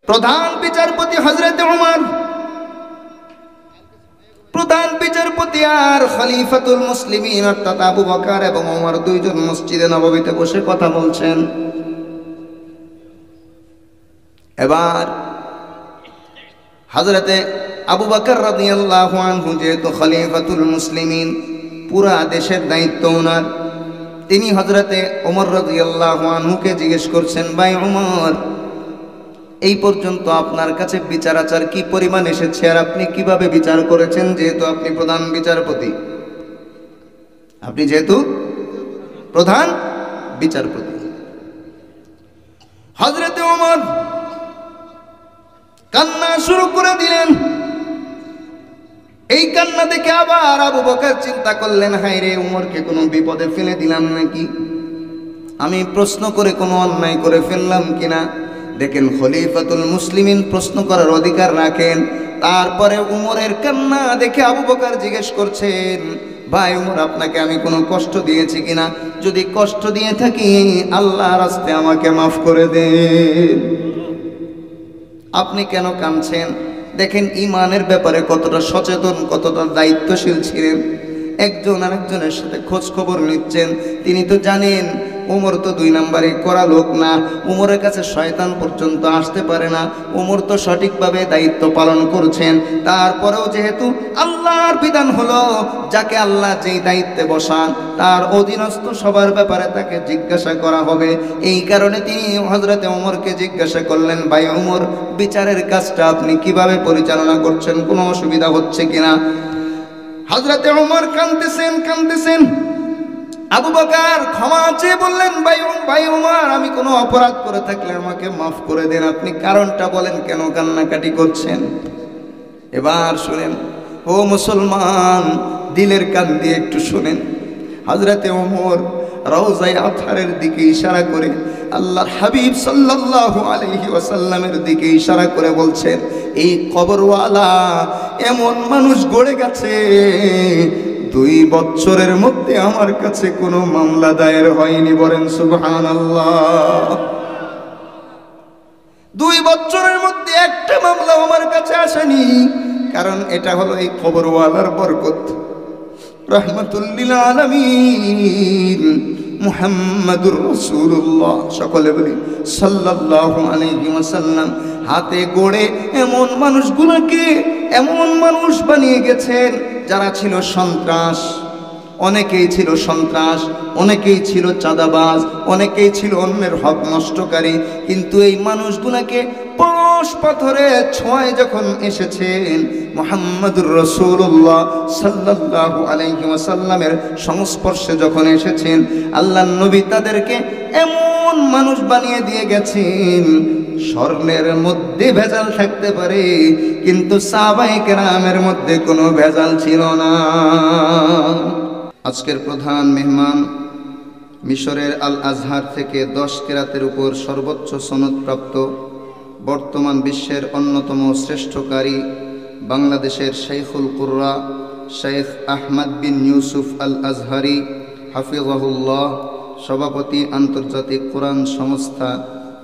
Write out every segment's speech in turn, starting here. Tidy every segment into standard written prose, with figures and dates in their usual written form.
প্রধান বিচারপতি হযরত ওমর, প্রধান বিচারপতি আর খলিফাতুল মুসলিমিন অর্থাৎ আবু বকর এবং ওমর দুইজন মসজিদে নববীতে বসে কথা বলছেন। এবার হযরতে আবু বকর রাদিয়াল্লাহু আনহু যেহেতু খলিফাতুল মুসলিমিন, পুরা দেশের দায়িত্ব ওনার, তিনি হযরতে ওমর রাদিয়াল্লাহু আনহুকে জিজ্ঞেস করছেন, ভাই ওমর, এই পর্যন্ত আপনার কাছে বিচার আচার কি পরিমাণ এসেছে আর আপনি কিভাবে বিচার করেছেন, যেহেতু আপনি প্রধান বিচারপতি, আপনি যেহেতু প্রধান বিচারপতি। হযরতে ওমর কান্না শুরু করে দিলেন। এই কান্না দেখে আবার আবু বকর চিন্তা করলেন, হায় রে, উমরকে কোনো বিপদে ফেলে দিলাম নাকি, আমি প্রশ্ন করে কোনো অন্যায় করে ফেললাম কিনা। দেখেন, খলিফাতুল মুসলিমিন প্রশ্ন করার অধিকার রাখেন। তারপরে উমরের কান্না দেখে আবু বকর জিজ্ঞেস করছেন, ভাই উমর, আপনাকে আমি কোনো কষ্ট দিয়েছি কিনা? যদি কষ্ট দিয়ে থাকি আল্লাহর রাস্তায় আমাকে মাফ করে দেন। আপনি কেন কাঁদছেন? দেখেন ইমানের ব্যাপারে কতটা সচেতন, কতটা দায়িত্বশীল ছিলেন। একজন আরেকজনের সাথে খোঁজ খবর নিচ্ছেন। তিনি তো জানেন ওমর তো 2 নম্বরে করা লোক না, ওমরের কাছে শয়তান পর্যন্ত আসতে পারে না, ওমর তো সঠিকভাবে দায়িত্ব পালন করছেন। তারপরেও যেহেতু আল্লাহর বিধান হলো, যাকে আল্লাহ যেই দায়িত্বে বসান তার অধীনস্থ সবার ব্যাপারে তাকে জিজ্ঞাসা করা হবে। এই কারণে তিনি হযরতে ওমরকে জিজ্ঞাসা করলেন, ভাই ওমর, বিচারের কাজটা আপনি কিভাবে পরিচালনা করছেন, কোনো অসুবিধা হচ্ছে কিনা? হযরতে ওমর কাঁদতেছেন। আবু বকর ক্ষমা চেয়ে বললেন, ভাই ওমর, আমি কোনো অপরাধ করে থাকলে আমাকে মাফ করে দেন, আপনি কারণটা বলেন, কেন কান্নাকাটি করছেন? এবার শুনেন, ও মুসলমান, দিলের কান দিয়ে একটু শুনেন। হযরতে ওমর রওজায়ে আতহারের দিকে ইশারা করে আল্লাহর হাবিব সাল্লাল্লাহু আলাইহি ওয়াসাল্লামের দিকে ইশারা করে বলছেন, এই কবরওয়ালা এমন মানুষ গড়ে গেছে, 2 বছরের মধ্যে আমার কাছে কোনো মামলা দায়ের হয়নি। বলেন সুবহানাল্লাহ। 2 বছরের মধ্যে একটা মামলা আমার কাছে আসেনি। কারণ এটা হলো এই কবরওয়ালার বরকত। রাহমাতুল লিল আলামিন মুহাম্মাদুর রাসূলুল্লাহ, সকলে বলি সাল্লাল্লাহু আলাইহি ওয়াসাল্লাম, হাতে গড়ে এমন মানুষগুলোকে এমন মানুষ বানিয়ে গেছেন যারা ছিল সন্ত্রাস, অনেকেই ছিল সন্ত্রাস, অনেকেই ছিল চাঁদাবাজ, অনেকেই ছিল অন্যের হক নষ্টকারী। কিন্তু এই মানুষগুলোকে পরশ পাথরে ছোঁয়ায় যখন এসেছেন, মুহাম্মাদুর রাসূলুল্লাহ সাল্লাল্লাহু আলাইহি ওয়াসাল্লামের সংস্পর্শে যখন এসেছেন, আল্লাহর নবী তাদেরকে এমন মানুষ বানিয়ে দিয়ে গেছেন, স্বর্ণের মধ্যে ভেজাল থাকতে পারে কিন্তু সাহাবায়ে কেরামের মধ্যে কোনো ভেজাল ছিল না। আজকের প্রধান মেহমান মিশরের আল আজহার থেকে 10 কেরাতের উপর সর্বোচ্চ সনদপ্রাপ্ত, বর্তমান বিশ্বের অন্যতম শ্রেষ্ঠ কারি, বাংলাদেশের শাইখুল কুররা শেখ আহমদ বিন ইউসুফ আল আজহারি হাফিজাহুল্লাহ, সভাপতি আন্তর্জাতিক কোরআন সংস্থা,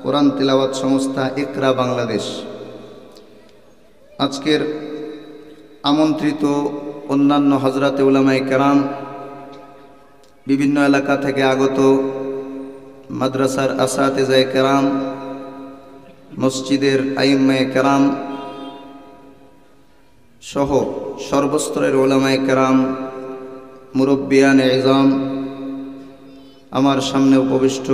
কোরআন তিলাওয়াত সংস্থা ইকরা বাংলাদেশ। আজকের আমন্ত্রিত অন্যান্য হযরতে উলামায়ে কেরাম, বিভিন্ন এলাকা থেকে আগত মাদ্রাসার আসাতিজায়ে কেরাম, মসজিদের আইম্মায়ে কেরাম সহ সর্বস্তরের উলামায়ে কেরাম, মুরব্বিয়ানে ইজাম, আমার সামনে উপবিষ্ট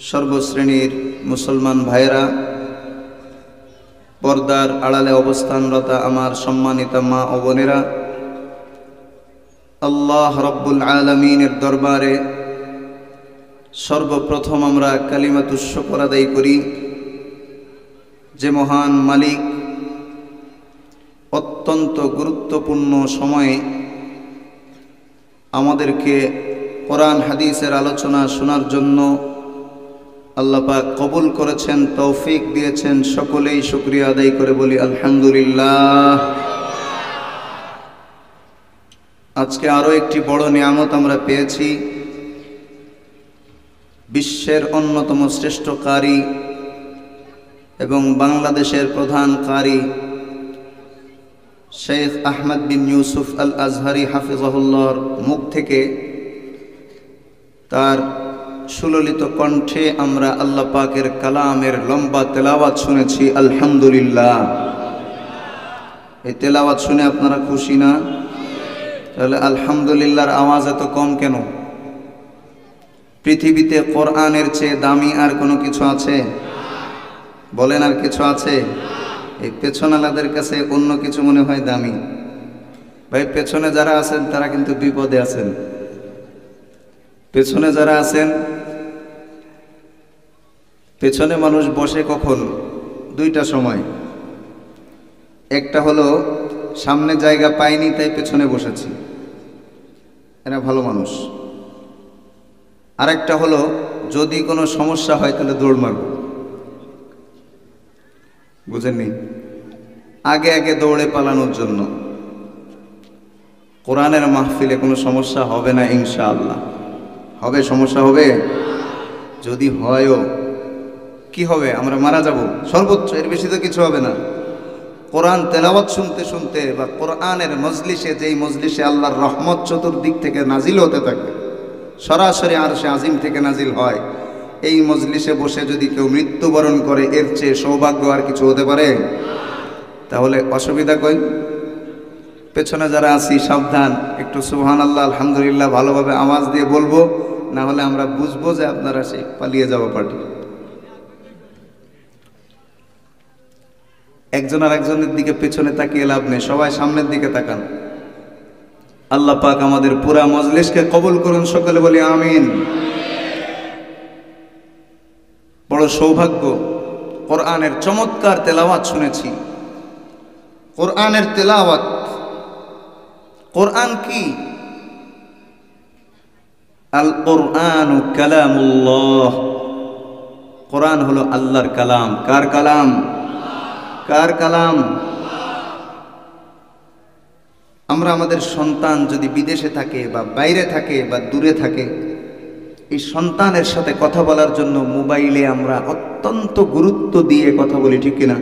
সর্বশ্রেণীর মুসলমান ভাইয়েরা, পর্দার আড়ালে অবস্থানরত আমার সম্মানিতা মা ও বোনেরা, আল্লাহ রব্বুল আলামিনের দরবারে সর্বপ্রথম আমরা কালিমাতুশ শুকর আদায় করি, যে মহান মালিক অত্যন্ত গুরুত্বপূর্ণ সময়ে আমাদেরকে কোরআন হাদিসের আলোচনা শোনার জন্য আল্লাহ পাক কবুল করেছেন, তৌফিক দিয়েছেন। সকলেই শুকরিয়া আদায় করে বলি আলহামদুলিল্লাহ। আজকে আরো একটি বড় নিয়ামত আমরা পেয়েছি। বিশ্বের অন্যতম শ্রেষ্ঠ কারি, এবং বাংলাদেশের প্রধান কারি শেখ আহমদ বিন ইউসুফ আল আজহারি হাফিজাহুল্লাহর মুখ থেকে তার সুললিত কণ্ঠে আমরা আল্লাহ পাকের কালামের লম্বা তেলাওয়াত শুনেছি। আলহামদুলিল্লাহ। এই তেলাওয়াত শুনে আপনারা খুশি না? তাহলে আলহামদুলিল্লাহর আওয়াজ এত কম কেন? পৃথিবীতে কোরআনের চেয়ে দামি আর কোনো কিছু আছে? বলেন, আর কিছু আছে? এই পেছনালাদের কাছে অন্য কিছু মনে হয় দামি। ভাই, পেছনে যারা আছেন তারা কিন্তু বিপদে আছেন। পেছনে যারা আছেন, পেছনে মানুষ বসে কখন? দুইটা সময়। একটা হলো সামনে জায়গা পায়নি তাই পেছনে বসেছি, এরা ভালো মানুষ। আরেকটা হলো যদি কোনো সমস্যা হয় তাহলে দৌড় মারব। বুঝেননি? আগে আগে দৌড়ে পালানোর জন্য। কোরআনের মাহফিলে কোনো সমস্যা হবে না ইনশাআল্লাহ। হবে? সমস্যা হবে? যদি হয়ও কি হবে? আমরা মারা যাব সর্বোচ্চ, এর বেশি তো কিছু হবে না। কোরআন তেলাওয়াত শুনতে শুনতে বা কোরআনের মজলিসে, যেই মজলিসে আল্লাহর রহমত চতুর্দিক থেকে নাজিল হতে থাকে, সরাসরি আরশে আজিম থেকে নাজিল হয়, এই মজলিসে বসে যদি কেউ মৃত্যুবরণ করে, এর চেয়ে সৌভাগ্য আর কিছু হতে পারে? তাহলে অসুবিধা কই? পেছনে যারা আছি সাবধান, একটু সুবহানাল্লাহ আলহামদুলিল্লাহ ভালোভাবে আওয়াজ দিয়ে বলবো, না হলে আমরা বুঝবো যে আপনারা সেই পালিয়ে যাওয়া পার্টি। একজন আর একজনের দিকে পেছনে তাকিয়ে লাভ নেই, সবাই সামনের দিকে তাকান। আল্লাহ পাক আমাদের পুরা মজলিসকে কবুল করুন, সকলে বলি আমিন। বড় সৌভাগ্য, কোরআনের চমৎকার তেলাওয়াত শুনেছি। কোরআনের তেলাওয়াত, কোরআন কি? আল কোরআনু কালামুল্লাহ। কোরআন হলো আল্লাহর কালাম। কার কালাম? কার কালাম? আমরা আমাদের সন্তান যদি বিদেশে থাকে বা বাইরে থাকে বা দূরে থাকে, এই সন্তানের সাথে কথা বলার জন্য মোবাইলে আমরা অত্যন্ত গুরুত্ব দিয়ে কথা বলি, ঠিক কিনা?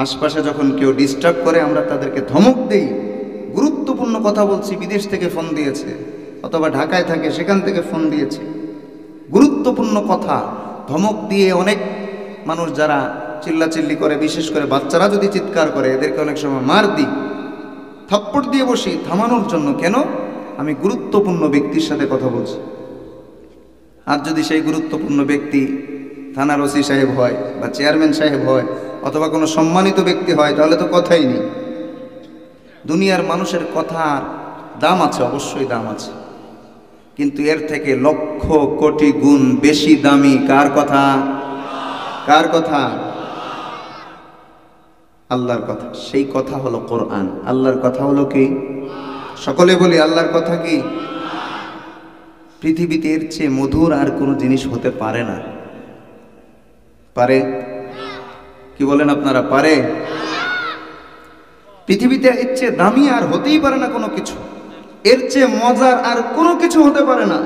আশপাশে যখন কেউ ডিস্টার্ব করে আমরা তাদেরকে ধমক দেই। গুরুত্বপূর্ণ কথা বলছি, বিদেশ থেকে ফোন দিয়েছে, অথবা ঢাকায় থাকে সেখান থেকে ফোন দিয়েছে, গুরুত্বপূর্ণ কথা ধমক দিয়ে অনেক মানুষ যারা চিল্লাচিল্লি করে, বিশেষ করে বাচ্চারা যদি চিৎকার করে, এদেরকে অনেক সময় মার দিই, থাপ্পড় দিয়ে বসি থামানোর জন্য। কেন? আমি গুরুত্বপূর্ণ ব্যক্তির সাথে কথা বলছি। আর যদি সেই গুরুত্বপূর্ণ ব্যক্তি থানার ওসি সাহেব হয় বা চেয়ারম্যান সাহেব হয় অথবা কোনো সম্মানিত ব্যক্তি হয়, তাহলে তো কথাই নেই। দুনিয়ার মানুষের কথার দাম আছে, অবশ্যই দাম আছে, কিন্তু এর থেকে লক্ষ কোটি গুণ বেশি দামি কার কথা? কার কথা? আল্লাহর কথা। সেই কথা হলো কোরআন। আল্লাহর কথা হলো কি? সকলে বলি, আল্লাহর কথা কি? পৃথিবীতে এর চেয়ে মধুর আর কোনো জিনিস হতে পারে না। পারে? কি বলেন আপনারা, পারে? পৃথিবীতে এর চেয়ে দামি আর হতেই পারে না কোনো কিছু, এর চেয়ে মজার আর কোনো কিছু হতে পারে না।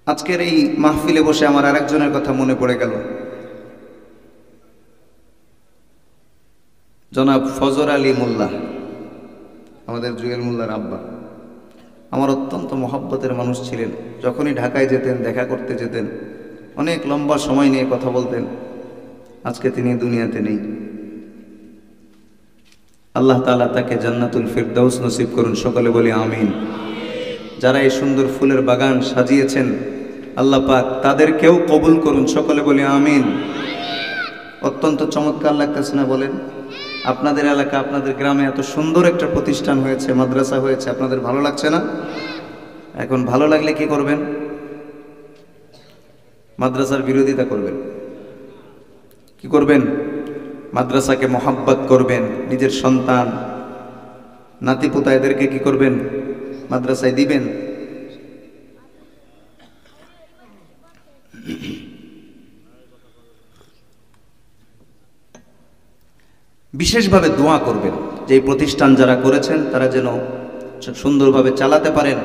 আজকের এই মাহফিলে বসে আমার আরেকজনের কথা মনে পড়ে গেল, জনাব ফজর আলী মোল্লা, আমাদের জুয়েল মোল্লার আব্বা। আমার অত্যন্ত মহব্বতের মানুষ ছিলেন। যখনই ঢাকায় যেতেন, দেখা করতে যেতেন, অনেক লম্বা সময় নিয়ে কথা বলতেন। আজকে তিনি দুনিয়াতে নেই। আল্লাহ তাআলা তাকে জান্নাতুল ফিরদাউস নসিব করুন, সকলে বলি আমিন। যারা এই সুন্দর ফুলের বাগান সাজিয়েছেন, আল্লাহ পাক তাদেরকেও কবুল করুন, সকলে বলি আমিন। অত্যন্ত চমৎকার লাগতেছে না বলেন? আপনাদের এলাকা, আপনাদের গ্রামে এত সুন্দর একটা প্রতিষ্ঠান হয়েছে, মাদ্রাসা হয়েছে, আপনাদের ভালো লাগছে না? এখন ভালো লাগলে কি করবেন? মাদ্রাসার বিরোধিতা করবেন। কি করবেন? মাদ্রাসাকে মহাব্বত করবেন। নিজের সন্তান, নাতিপুতা এদেরকে কি করবেন? মাদ্রাসায় দিবেন। বিশেষভাবে দোয়া করবেন যে এই প্রতিষ্ঠান যারা করেছেন তারা যেন সুন্দরভাবে চালাতে পারেন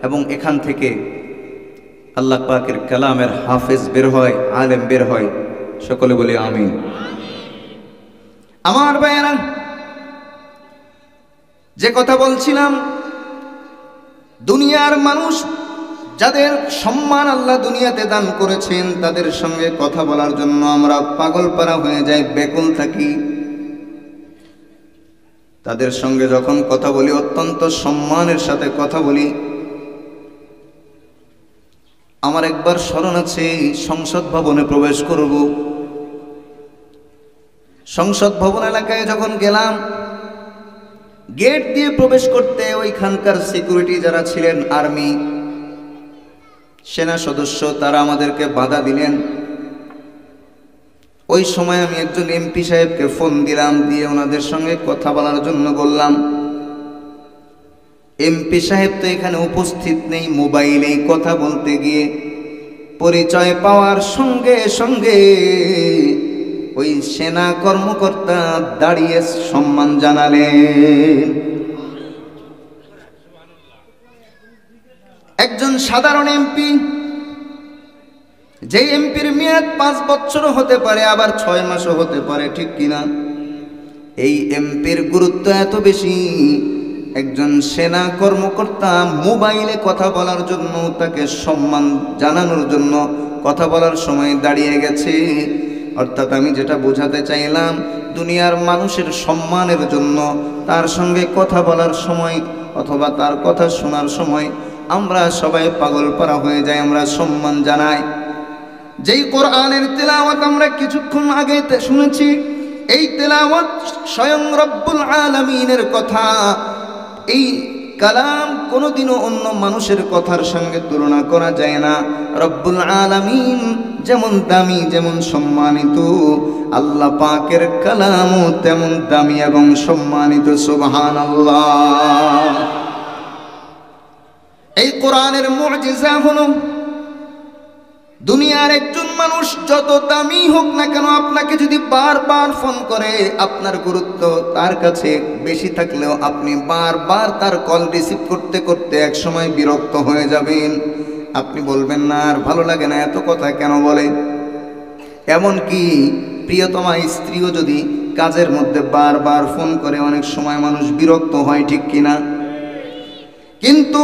এবং এখান থেকে আল্লাহ পাকের কালামের হাফেজ বের হয়, আলেম বের হয়। সকলে বলি আমিন। আমার ভাইয়েরা, যে কথা বলছিলাম, দুনিয়ার মানুষ যাদের সম্মান আল্লাহ দুনিয়াতে দান করেছেন, তাদের সঙ্গে কথা বলার জন্য আমরা পাগলপারা হয়ে যাই, ব্যাকুল থাকি। তাদের সঙ্গে যখন কথা বলি, অত্যন্ত সম্মানের সাথে কথা বলি। আমার একবার স্মরণ আছে, সংসদ ভবনে প্রবেশ করব। সংসদ ভবন এলাকায় যখন গেলাম, গেট দিয়ে প্রবেশ করতে ওইখানকার সিকিউরিটি যারা ছিলেন, আর্মি সেনা সদস্য, তারা আমাদেরকে বাধা দিলেন। ওই সময় আমি একজন এমপি সাহেবকে ফোন দিলাম, দিয়ে ওনাদের সঙ্গে কথা বলার জন্য বললাম। এমপি সাহেব তো এখানে উপস্থিত নেই, মোবাইলে কথা বলতে গিয়ে পরিচয় পাওয়ার সঙ্গে সঙ্গে ওই সেনা কর্মকর্তা দাঁড়িয়ে সম্মান জানালেন। একজন সাধারণ এমপি, যে এমপির মেয়াদ 5 বছরও হতে পারে, আবার 6 মাসও হতে পারে, ঠিক কিনা? এই এমপির গুরুত্ব এত বেশি, একজন সেনা কর্মকর্তা মোবাইলে কথা বলার জন্য, তাকে সম্মান জানানোর জন্য কথা বলার সময় দাঁড়িয়ে গেছে। অর্থাৎ আমি যেটা বোঝাতে চাইলাম, দুনিয়ার মানুষের সম্মানের জন্য তার সঙ্গে কথা বলার সময় অথবা তার কথা শোনার সময় আমরা সবাই পাগলপারা হয়ে যাই, আমরা সম্মান জানাই। যেই কোরআনের তেলাওয়াত আমরা কিছুক্ষণ আগে শুনেছি, এই তেলাওয়াত স্বয়ং রব্বুল আলামিনের কথা। এই কালাম কোনোদিনও অন্য মানুষের কথার সঙ্গে তুলনা করা যায় না। রব্বুল আলামিন যেমন দামি, যেমন সম্মানিত, আল্লাহ পাকের কালামও তেমন দামি এবং সম্মানিত। সুবহানাল্লাহ। এই কোরআনের মুজিজা হলো, দুনিয়ার একজন মানুষ যত দামি হোক না কেন, আপনাকে যদি বারবার ফোন করে, আপনার গুরুত্ব তার কাছে বেশি থাকলেও আপনি বারবার তার কল রিসিভ করতে করতে এক সময় বিরক্ত হয়ে যাবেন। আপনি বলবেন না, আর ভালো লাগে না, এত কথা কেন বলে। এমনকি প্রিয়তমা স্ত্রীও যদি কাজের মধ্যে বারবার ফোন করে, অনেক সময় মানুষ বিরক্ত হয়, ঠিক কিনা? কিন্তু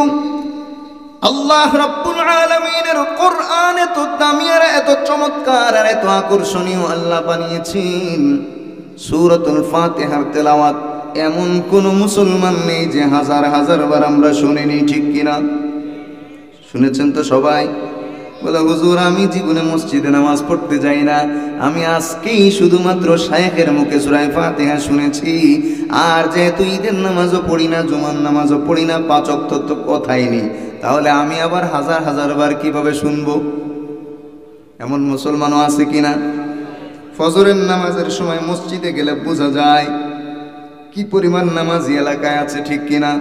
আল্লাহ রাব্বুল আলামিনের কোরআন এত দামি আর এত চমৎকার আর এত আকর্ষণীয় আল্লাহ বানিয়েছেন। সূরাতুল ফাতিহার তেলাওয়াত এমন কোন মুসলমান নেই যে হাজার হাজার বার আমরা শুনিনি, ঠিক কিনা? শুনেছেন তো সবাই? বলে, হুজুর আমি জীবনে মসজিদে নামাজ পড়তে যাই না, আমি আজকেই শুধুমাত্র শায়েখের মুখে সূরা ফাতিহা শুনেছি। আর যেহেতু ঈদের নামাজও পড়ি না, জুমার নামাজও পড়ি না, 5 ওয়াক্ত তো কথাই নেই, তাহলে আমি আবার হাজার হাজার বার কিভাবে শুনবো? এমন মুসলমানও আছে কিনা? ফজরের নামাজের সময় মসজিদে গেলে বোঝা যায় কি পরিমাণ নামাজি এলাকায় আছে, ঠিক কিনা?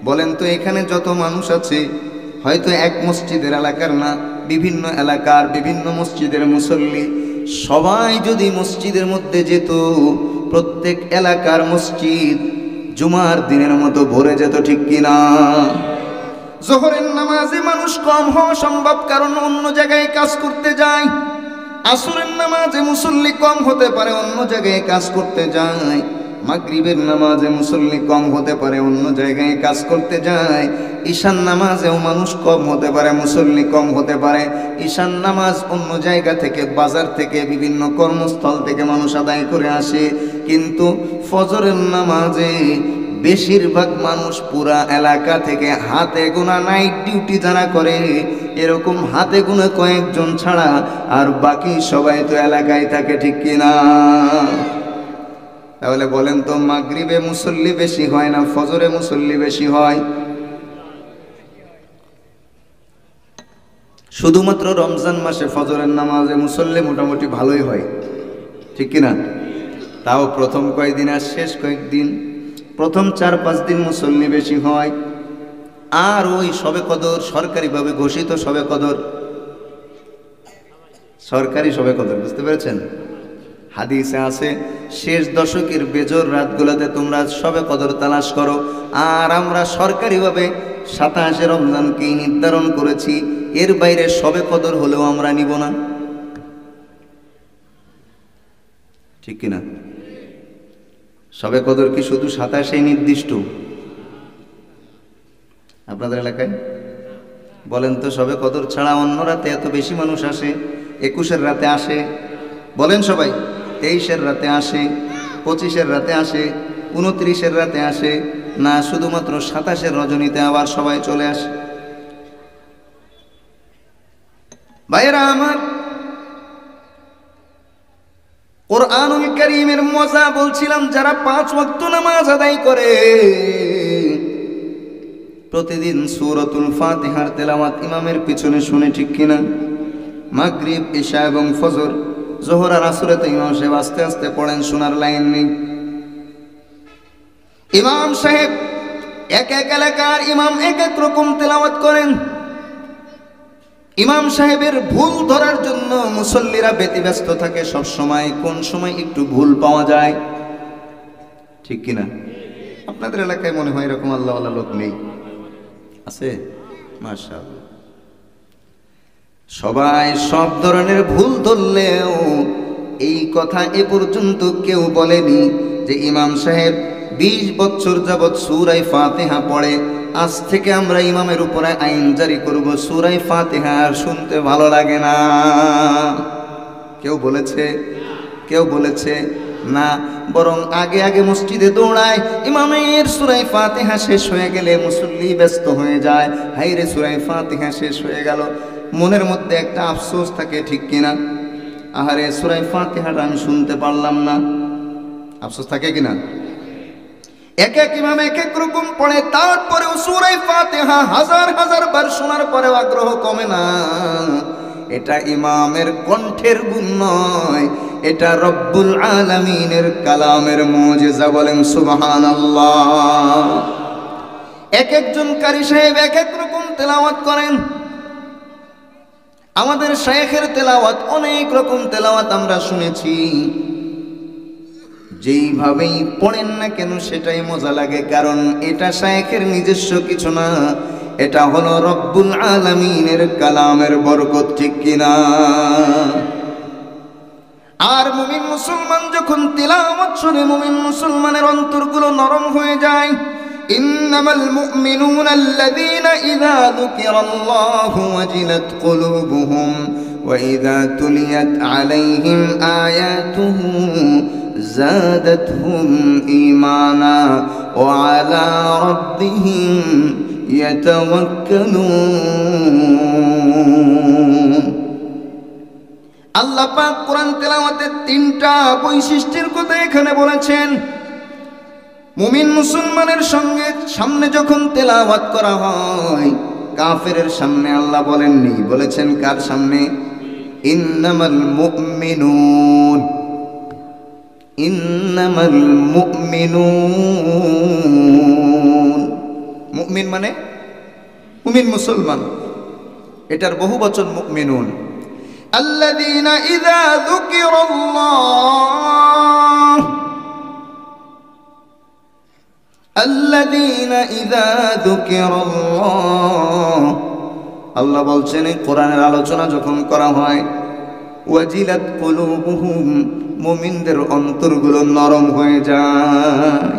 বলেন তো, এখানে যত মানুষ আছে, হয়তো এক মসজিদের এলাকার না, বিভিন্ন এলাকার বিভিন্ন মসজিদের মুসল্লি, সবাই যদি মসজিদের মধ্যে যেত, প্রত্যেক এলাকার মসজিদ জুমার দিনের মতো ভরে যেত, ঠিক কিনা? জোহরের নামাজে মানুষ কম হওয়া সম্ভব, কারণ অন্য জায়গায় কাজ করতে যায়। আসরের নামাজে মুসল্লি কম হতে পারে, অন্য জায়গায় কাজ করতে যায়। মাগরিবের নামাজে মুসল্লি কম হতে পারে, অন্য জায়গায় কাজ করতে যায়। ঈশান নামাজেও মানুষ কম হতে পারে, মুসল্লি কম হতে পারে। ঈশান নামাজ অন্য জায়গা থেকে, বাজার থেকে, বিভিন্ন কর্মস্থল থেকে মানুষ আদায় করে আসে। কিন্তু ফজরের নামাজে বেশিরভাগ মানুষ পুরা এলাকা থেকে, হাতে গোনা নাইট ডিউটি যারা করে, এরকম হাতে গোনা কয়েকজন ছাড়া আর বাকি সবাই তো এলাকায় থাকে, ঠিক কিনা? তাহলে বলেন তো, মাগরিবে মুসল্লি বেশি হয় না ফজরে মুসল্লি বেশি হয়? শুধুমাত্র রমজান মাসে ফজরের নামাজে মুসল্লি মোটামুটি ভালোই হয়, ঠিক কিনা? তাও প্রথম কয়েকদিন আর শেষ কয়েকদিন, প্রথম 4-5 দিন মুসল্লি বেশি হয়। আর ওই শবে কদর, সরকারিভাবে ঘোষিত শবে কদর, সরকারি শবে কদর, বুঝতে পেরেছেন? হাদিসে আছে, শেষ দশকের বেজর রাতগুলোতে তোমরা শবে কদর তালাশ করো। আর আমরা সরকারিভাবে 27 রমজানকেই নির্ধারণ করেছি, এর বাইরে শবে কদর হলেও আমরা নিব না, ঠিক কিনা? শবে কদর কি শুধু 27 নির্দিষ্ট আপনাদের এলাকায়? বলেন তো, শবে কদর ছাড়া অন্য রাতে এত বেশি মানুষ আসে? 21-এর রাতে আসে, বলেন সবাই, 23-এর রাতে আসে, 25-এর রাতে আসে, 29-এর রাতে আসে না? শুধুমাত্র 27-এর রজনীতে আবার সবাই চলে আসে? ভাইরা আমার, কোরআনুল কারীমের মজা বলছিলাম, যারা 5 ওয়াক্ত নামাজ আদায় করে প্রতিদিন সূরাতুল ফাতিহার তেলাওয়াত ইমামের পিছনে শুনে, ঠিক কিনা? মাগরিব, ইশা এবং ফজর, যোহর আর আসরে তো ইমাম সাহেব আস্তে আস্তে পড়েন, শোনার লাইন নেই। ইমাম সাহেব এক এক এলাকার ইমাম এক এক রকম তেলাওয়াত করেন। ইমাম সাহেবের ভুল ধরার জন্য মুসল্লিরা ব্যতিব্যস্ত থাকে সব সময়, কোন সময় একটু ভুল পাওয়া যায়, ঠিক কিনা? আপনাদের এলাকায় মনে হয় এরকম আল্লাহওয়ালা লোক নেই? আছে? মাশাআল্লাহ। সবাই সব ধরনের ভুল ধরলেও এই কথা এ পর্যন্ত কেউ বলেনি যে ইমাম সাহেব 20 বছর যাবৎ সূরা ফাতিহা পড়ে, আজ থেকে আমরা ইমামের উপরে আইন জারি করব, সূরা ফাতিহা আর শুনতে ভালো লাগে না। কেউ বলেছে? কেউ বলেছে না। বরং আগে আগে মসজিদে দৌড়ায়, ইমামের সূরা ফাতিহা শেষ হয়ে গেলে মুসল্লি ব্যস্ত হয়ে যায়, হায়রে সূরা ফাতিহা শেষ হয়ে গেল, মনের মধ্যে একটা আফসোস থাকে, ঠিক কিনা? আহারে সূরা ফাতিহাটা আমি শুনতে পারলাম না, আফসোস থাকে কিনা? এক এক ইমাম এক এক রকম পড়ে, তারপরেও সূরা ফাতিহা হাজার হাজার বার শোনার পরেও আগ্রহ কমে না। এটা ইমামের কণ্ঠের গুণ নয়, এটা রব্বুল আলামিনের কালামের মুজিজা। বলেন সুবহানাল্লাহ। এক একজন কারি সাহেব এক এক রকম তেলাওয়াত করেন। আমাদের শায়েখের তেলাওয়াত অনেক রকম তেলাওয়াত আমরা শুনেছি, যেইভাবেই পড়েন না কেন সেটাই মজা লাগে, কারণ এটা শায়েখের নিজস্ব কিছু না, এটা হলো রব্বুল আলামিনের কালামের বরকত, ঠিক কিনা? আর মুমিন মুসলমান যখন তিলাওয়াত শুনে, মুমিন মুসলমানের অন্তরগুলো নরম হয়ে যায়। ইন্নামাল মুমিনুনা আল্লাযীনা ইযা যুকিরাল্লাহু ওয়াজিলাত কুলুবুহুম ওয়া ইযা তুলিয়াত আলাইহিম আয়াতুহু যাদাতহুম ঈমানা ওয়া আলা রাব্বিহিম ইয়াতাওয়াক্কালুন। আল্লাহ পাক কোরআন তেলাওয়াতের 3টা বৈশিষ্ট্যের কথা এখানে বলেছেন। মুমিন মুসলমানের সামনে যখন তেলাওয়াত করা হয়, কাফেরের সামনে আল্লাহ বলেননি, বলেছেন কার সামনে? ইন্নামাল মুমিনুন, ইন্নামাল মুমিনুন। মুমিন মানে মুমিন মুসলমান, এটার বহু বচন মুমিনুন। আল্লাযীনা ইযা যুকিরাল্লাহ, আল্লাযীনা ইযা যুকিরাল্লাহ, আল্লাহ বলছেন কোরআনের আলোচনা যখন করা হয়, ওয়াজিলাত কুলুবুহুম, মুমিনদের অন্তরগুলো নরম হয়ে যায়।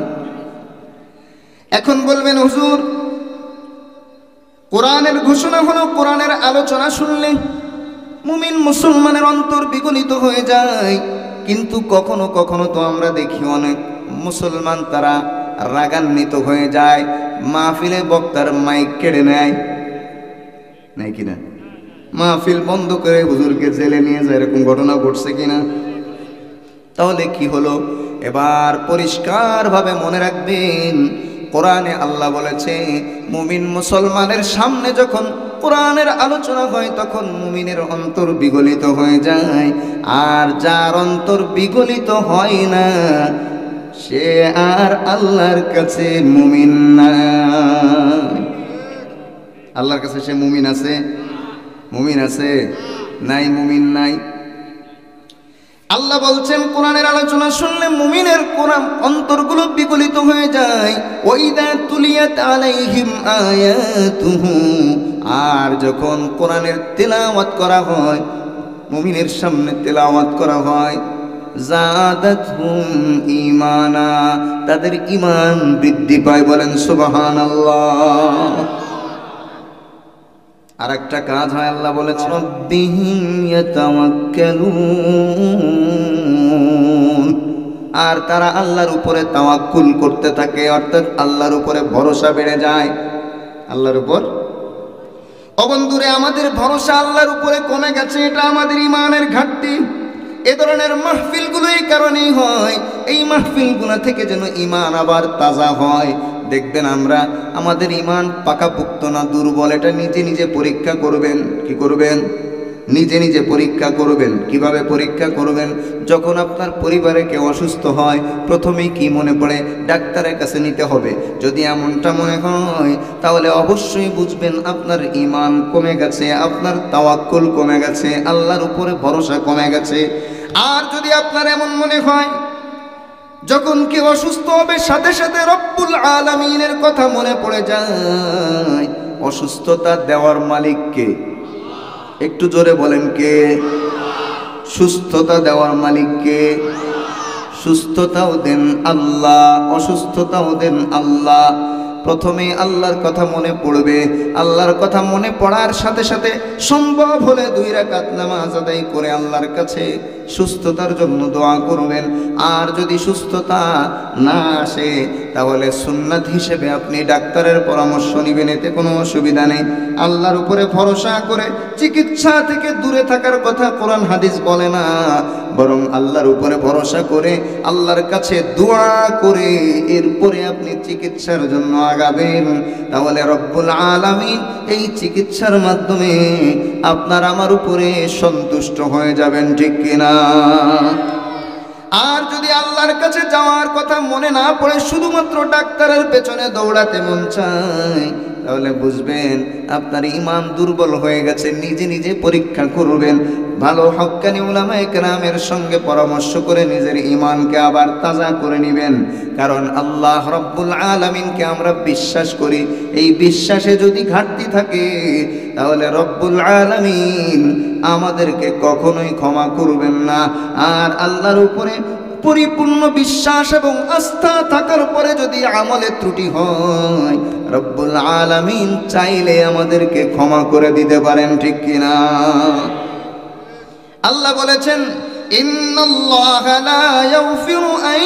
এখন বলবেন হুজুর, কোরআনের ঘোষণা হলো, কোরআনের আলোচনা শুনলে মুমিন মুসলমানের অন্তর বিগলিত হয়ে যায়, কিন্তু কখনো কখনো তো আমরা দেখি অনেক মুসলমান তারা রাগান্বিত হয়ে যায়, মাহফিলে বক্তার মাইক কেড়ে নেয়, নাই কিনা? মাহফিল বন্ধ করে হুজুরকে জেলে নিয়ে যায়, এরকম ঘটনা ঘটছে কিনা? তাহলে কি হলো? এবার পরিষ্কারভাবে মনে রাখবেন, কোরআনে আল্লাহ বলেছে মুমিন মুসলমানের সামনে যখন কোরআনের আলোচনা হয় তখন মুমিনের অন্তর বিগলিত হয়ে যায়, আর যার অন্তর বিগলিত হয় না সে আর আল্লাহর কাছে মুমিন না। আল্লাহর কাছে সে মুমিন আছে? মুমিন আছে? নাই, মুমিন নাই। আল্লাহ বলছেন কোরআনের আলোচনা শুনলে মুমিনের কোরআন অন্তরগুলো বিগলিত হয়ে যায়। ওয়াইদা তুলিয়াত আলাইহিম আয়াতুহু, আর যখন কোরআনের তেলাওয়াত করা হয়, মুমিনের সামনে তেলাওয়াত করা হয়, জাদাতহুম ঈমানা, তাদের ঈমান বৃদ্ধি পায়। বলেন সুবহানাল্লাহ। আর একটা কাজ হয়, আল্লাহ বলেছেন রাব্বিহিম ইয়াতাওয়াক্কালুন, আর তারা আল্লাহর উপরে তাওয়াক্কুল করতে থাকে, অর্থাৎ আল্লাহর উপরে ভরসা বেড়ে যায়। আল্লাহর উপর, ও বন্ধুরে, আমাদের ভরসা আল্লাহর উপরে কমে গেছে, এটা আমাদের ঈমানের ঘাটতি। এ ধরনের মাহফিলগুলো এই কারণেই হয়, এই মাহফিলগুলো থেকে যেন ঈমান আবার তাজা হয়। দেখবেন আমরা আমাদের ঈমান পাকাপোক্ত না দুর্বল, এটা নিজে নিজে পরীক্ষা করবেন। কি করবেন? নিজে নিজে পরীক্ষা করবেন। কিভাবে পরীক্ষা করবেন? যখন আপনার পরিবারে কেউ অসুস্থ হয়, প্রথমেই কি মনে পড়ে? ডাক্তারের কাছে নিতে হবে। যদি এমনটা মনে হয়, তাহলে অবশ্যই বুঝবেন আপনার ঈমান কমে গেছে, আপনার তাওয়াক্কুল কমে গেছে, আল্লাহর উপরে ভরসা কমে গেছে। আর যদি আপনার এমন মনে হয় যখন কেউ অসুস্থ হবে সাথে সাথে রব্বুল আলামিনের কথা মনে পড়ে যায়, অসুস্থতা দেওয়ার মালিক কে? একটু জোরে বলেন কে? সুস্থতা দেওয়ার মালিক কে? সুস্থতাও দেন আল্লাহ, অসুস্থতাও দেন আল্লাহ। প্রথমে আল্লাহর কথা মনে পড়বে। আল্লাহর কথা মনে পড়ার সাথে সাথে সম্ভব হলে 2 রাকাত নামাজ আদায় করে আল্লাহর কাছে সুস্থতার জন্য দোয়া করবেন। আর যদি সুস্থতা না আসে, তাহলে সুন্নাত হিসেবে আপনি ডাক্তারের পরামর্শ নেবেন, এতে কোনো অসুবিধা নেই। আল্লাহর উপরে ভরসা করে চিকিৎসা থেকে দূরে থাকার কথা কোরআন হাদিস বলে না, বরং আল্লাহর উপরে ভরসা করে আল্লাহর কাছে দোয়া করে এরপরে আপনি চিকিৎসার জন্য আগাবেন। তাহলে রব্বুল আলামিন এই চিকিৎসার মাধ্যমে আপনার আমার উপরে সন্তুষ্ট হয়ে যাবেন, ঠিক কিনা? আর যদি আল্লাহর কাছে যাওয়ার কথা মনে না পড়ে শুধুমাত্র ডাক্তারের পেছনে দৌড়াতে মন চায়, তাহলে বুঝবেন আপনার ঈমান দুর্বল হয়ে গেছে। নিজে নিজে পরীক্ষা করবেন। ভালো হক্কানি উলামায়ে কেরামের সঙ্গে পরামর্শ করে নিজের ঈমানকে আবার তাজা করে নেবেন। কারণ আল্লাহ রব্বুল আলামিনকে আমরা বিশ্বাস করি, এই বিশ্বাসে যদি ঘাটতি থাকে তাহলে রব্বুল আলামিন আমাদেরকে কখনোই ক্ষমা করবেন না। আর আল্লাহর উপরে পরিপূর্ণ বিশ্বাস এবং আস্থা থাকার পরে যদি আমলে ত্রুটি হয়, রব্বুল আলামিন চাইলে আমাদেরকে ক্ষমা করে দিতে পারেন, ঠিক কিনা? আল্লাহ বলেছেন ইন্নাল্লাহা লা ইয়াগফিরু আন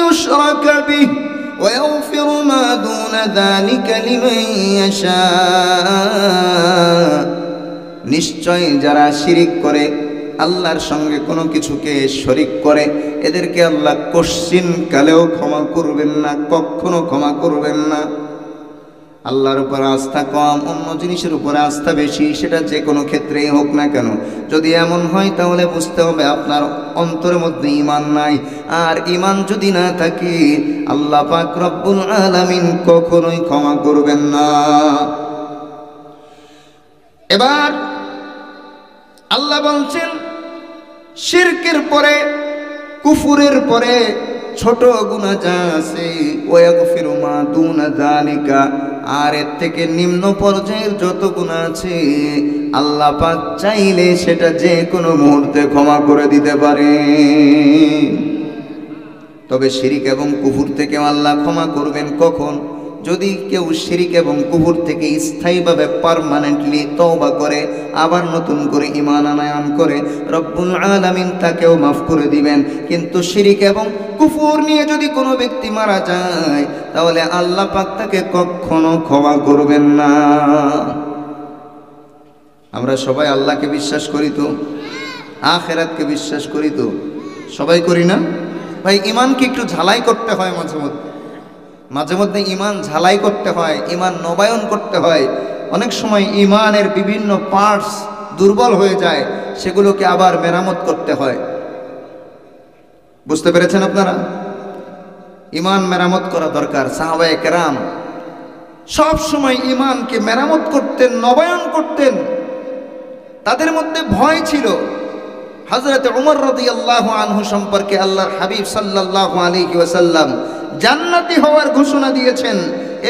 ইউশরাকা বিহি ওয়া ইয়াগফিরু মা দুনা যালিকা লিমান ইয়াশা। নিশ্চয় যারা শিরিক করে, আল্লাহর সঙ্গে কোনো কিছুকে শরিক করে, এদেরকে আল্লাহ কোশ্চিন কালেও ক্ষমা করবেন না, কখনো ক্ষমা করবেন না। আল্লাহর উপর আস্থা কম, অন্য জিনিসের উপরে আস্থা বেশি, সেটা যে কোনো ক্ষেত্রেই হোক না কেন, যদি এমন হয় তাহলে বুঝতে হবে আপনার অন্তরের মধ্যে ঈমান নাই। আর ঈমান যদি না থাকে, আল্লাহ পাক রব্বুল আলামিন কখনোই ক্ষমা করবেন না। এবার আল্লাহ বলছেন শিরকের পরে, কুফুরের পরে ছোট গুনাহ যা আছে, ওয়াগফিরু মা দুনা যালিকা, আর এর থেকে নিম্ন পর্যায়ের যত গুনাহ আছে আল্লাহ পাক চাইলে সেটা যে কোনো মুহূর্তে ক্ষমা করে দিতে পারে। তবে শিরিক এবং কুফর থেকে আল্লাহ ক্ষমা করবেন কখন? যদি কেউ শিরিক এবং কুফর থেকে স্থায়ীভাবে পার্মানেন্টলি তওবা করে, আবার নতুন করে ঈমান আনয়ন করে, রব্বুল আলামিন তাকেও মাফ করে দিবেন। কিন্তু শিরিক এবং কুফর নিয়ে যদি কোনো ব্যক্তি মারা যায়, তাহলে আল্লাহ পাক তাকে কখনো ক্ষমা করবেন না। আমরা সবাই আল্লাহকে বিশ্বাস করি তো, আখিরাতকে বিশ্বাস করি তো, সবাই করি না ভাই? ঈমানকে একটু ঝালাই করতে হয় মাঝে মধ্যে ঈমান ঝালাই করতে হয়, ঈমান নবায়ন করতে হয়। অনেক সময় ঈমানের বিভিন্ন পার্টস দুর্বল হয়ে যায়, সেগুলোকে আবার মেরামত করতে হয়। বুঝতে পেরেছেন আপনারা? ঈমান মেরামত করা দরকার। সাহাবায়ে কেরাম সব সময় ঈমানকে মেরামত করতেন, নবায়ন করতেন। তাদের মধ্যে ভয় ছিল, হযরত উমর রাদিয়াল্লাহু আনহু সম্পর্কে আল্লাহর হাবিব সাল্লাল্লাহু আলাইহি ওয়াসাল্লাম জান্নাতি হওয়ার ঘোষণা দিয়েছেন।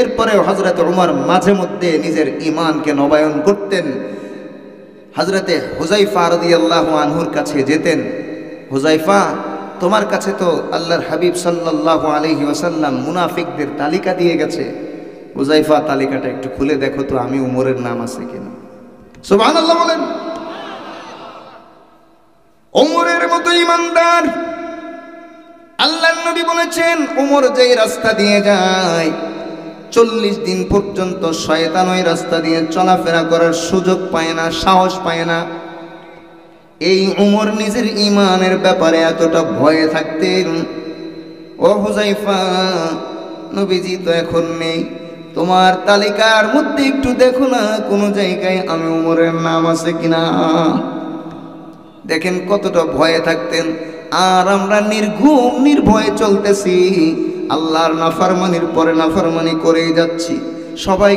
এরপরেও হযরত উমর মাঝে মধ্যে নিজের ঈমানকে নবায়ন করতেন। হযরতে হুযায়ফা রাদিয়াল্লাহু আনহুর কাছে যেতেন, হুযায়ফা, তোমার কাছে তো আল্লাহর হাবিব সাল্লাল্লাহু আলাইহি ওয়াসাল্লাম মুনাফিকদের তালিকা দিয়ে গেছে, হুযায়ফা তালিকাটা একটু খুলে দেখো তো আমি উমরের নাম আছে কিনা। সুবহানাল্লাহ বলেন। উমরের মতো ঈমানদার আল্লাহর নবী বলেছেন, উমর যেই রাস্তা দিয়ে যায় 40 দিন পর্যন্ত শয়তান ওই রাস্তা দিয়ে চলাফেরা করার সুযোগ পায় না, সাহস পায় না। এই উমর নিজের ঈমানের ব্যাপারে এতটা ভয়ে থাকতেন। ও হুযায়ফা, নবীজি তো এখন নেই, তোমার তালিকার মধ্যে একটু দেখো না কোন জায়গায় আমি উমরের নাম আছে কিনা। দেখেন কতটা ভয়ে থাকতেন। আর আমরা নির্ঘুম নির্ভয়ে চলতেছি, আল্লাহর নাফরমানির পরে নাফরমানি করেই যাচ্ছি, সবাই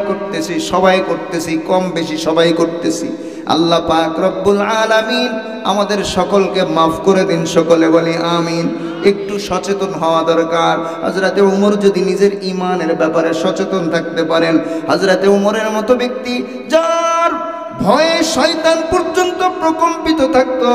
করতেছি, কম বেশি সবাই করতেছি। আল্লাহ পাক রব্বুল আলামিন আমাদের সকলকে মাফ করে দিন, সকলে বলি আমিন। একটু সচেতন হওয়া দরকার। হযরতে উমর যদি নিজের ঈমানের ব্যাপারে সচেতন থাকতে পারেন, হযরতে উমরের মতো ব্যক্তি যার ভয়ে শয়তান পর্যন্ত প্রকম্পিত থাকতো,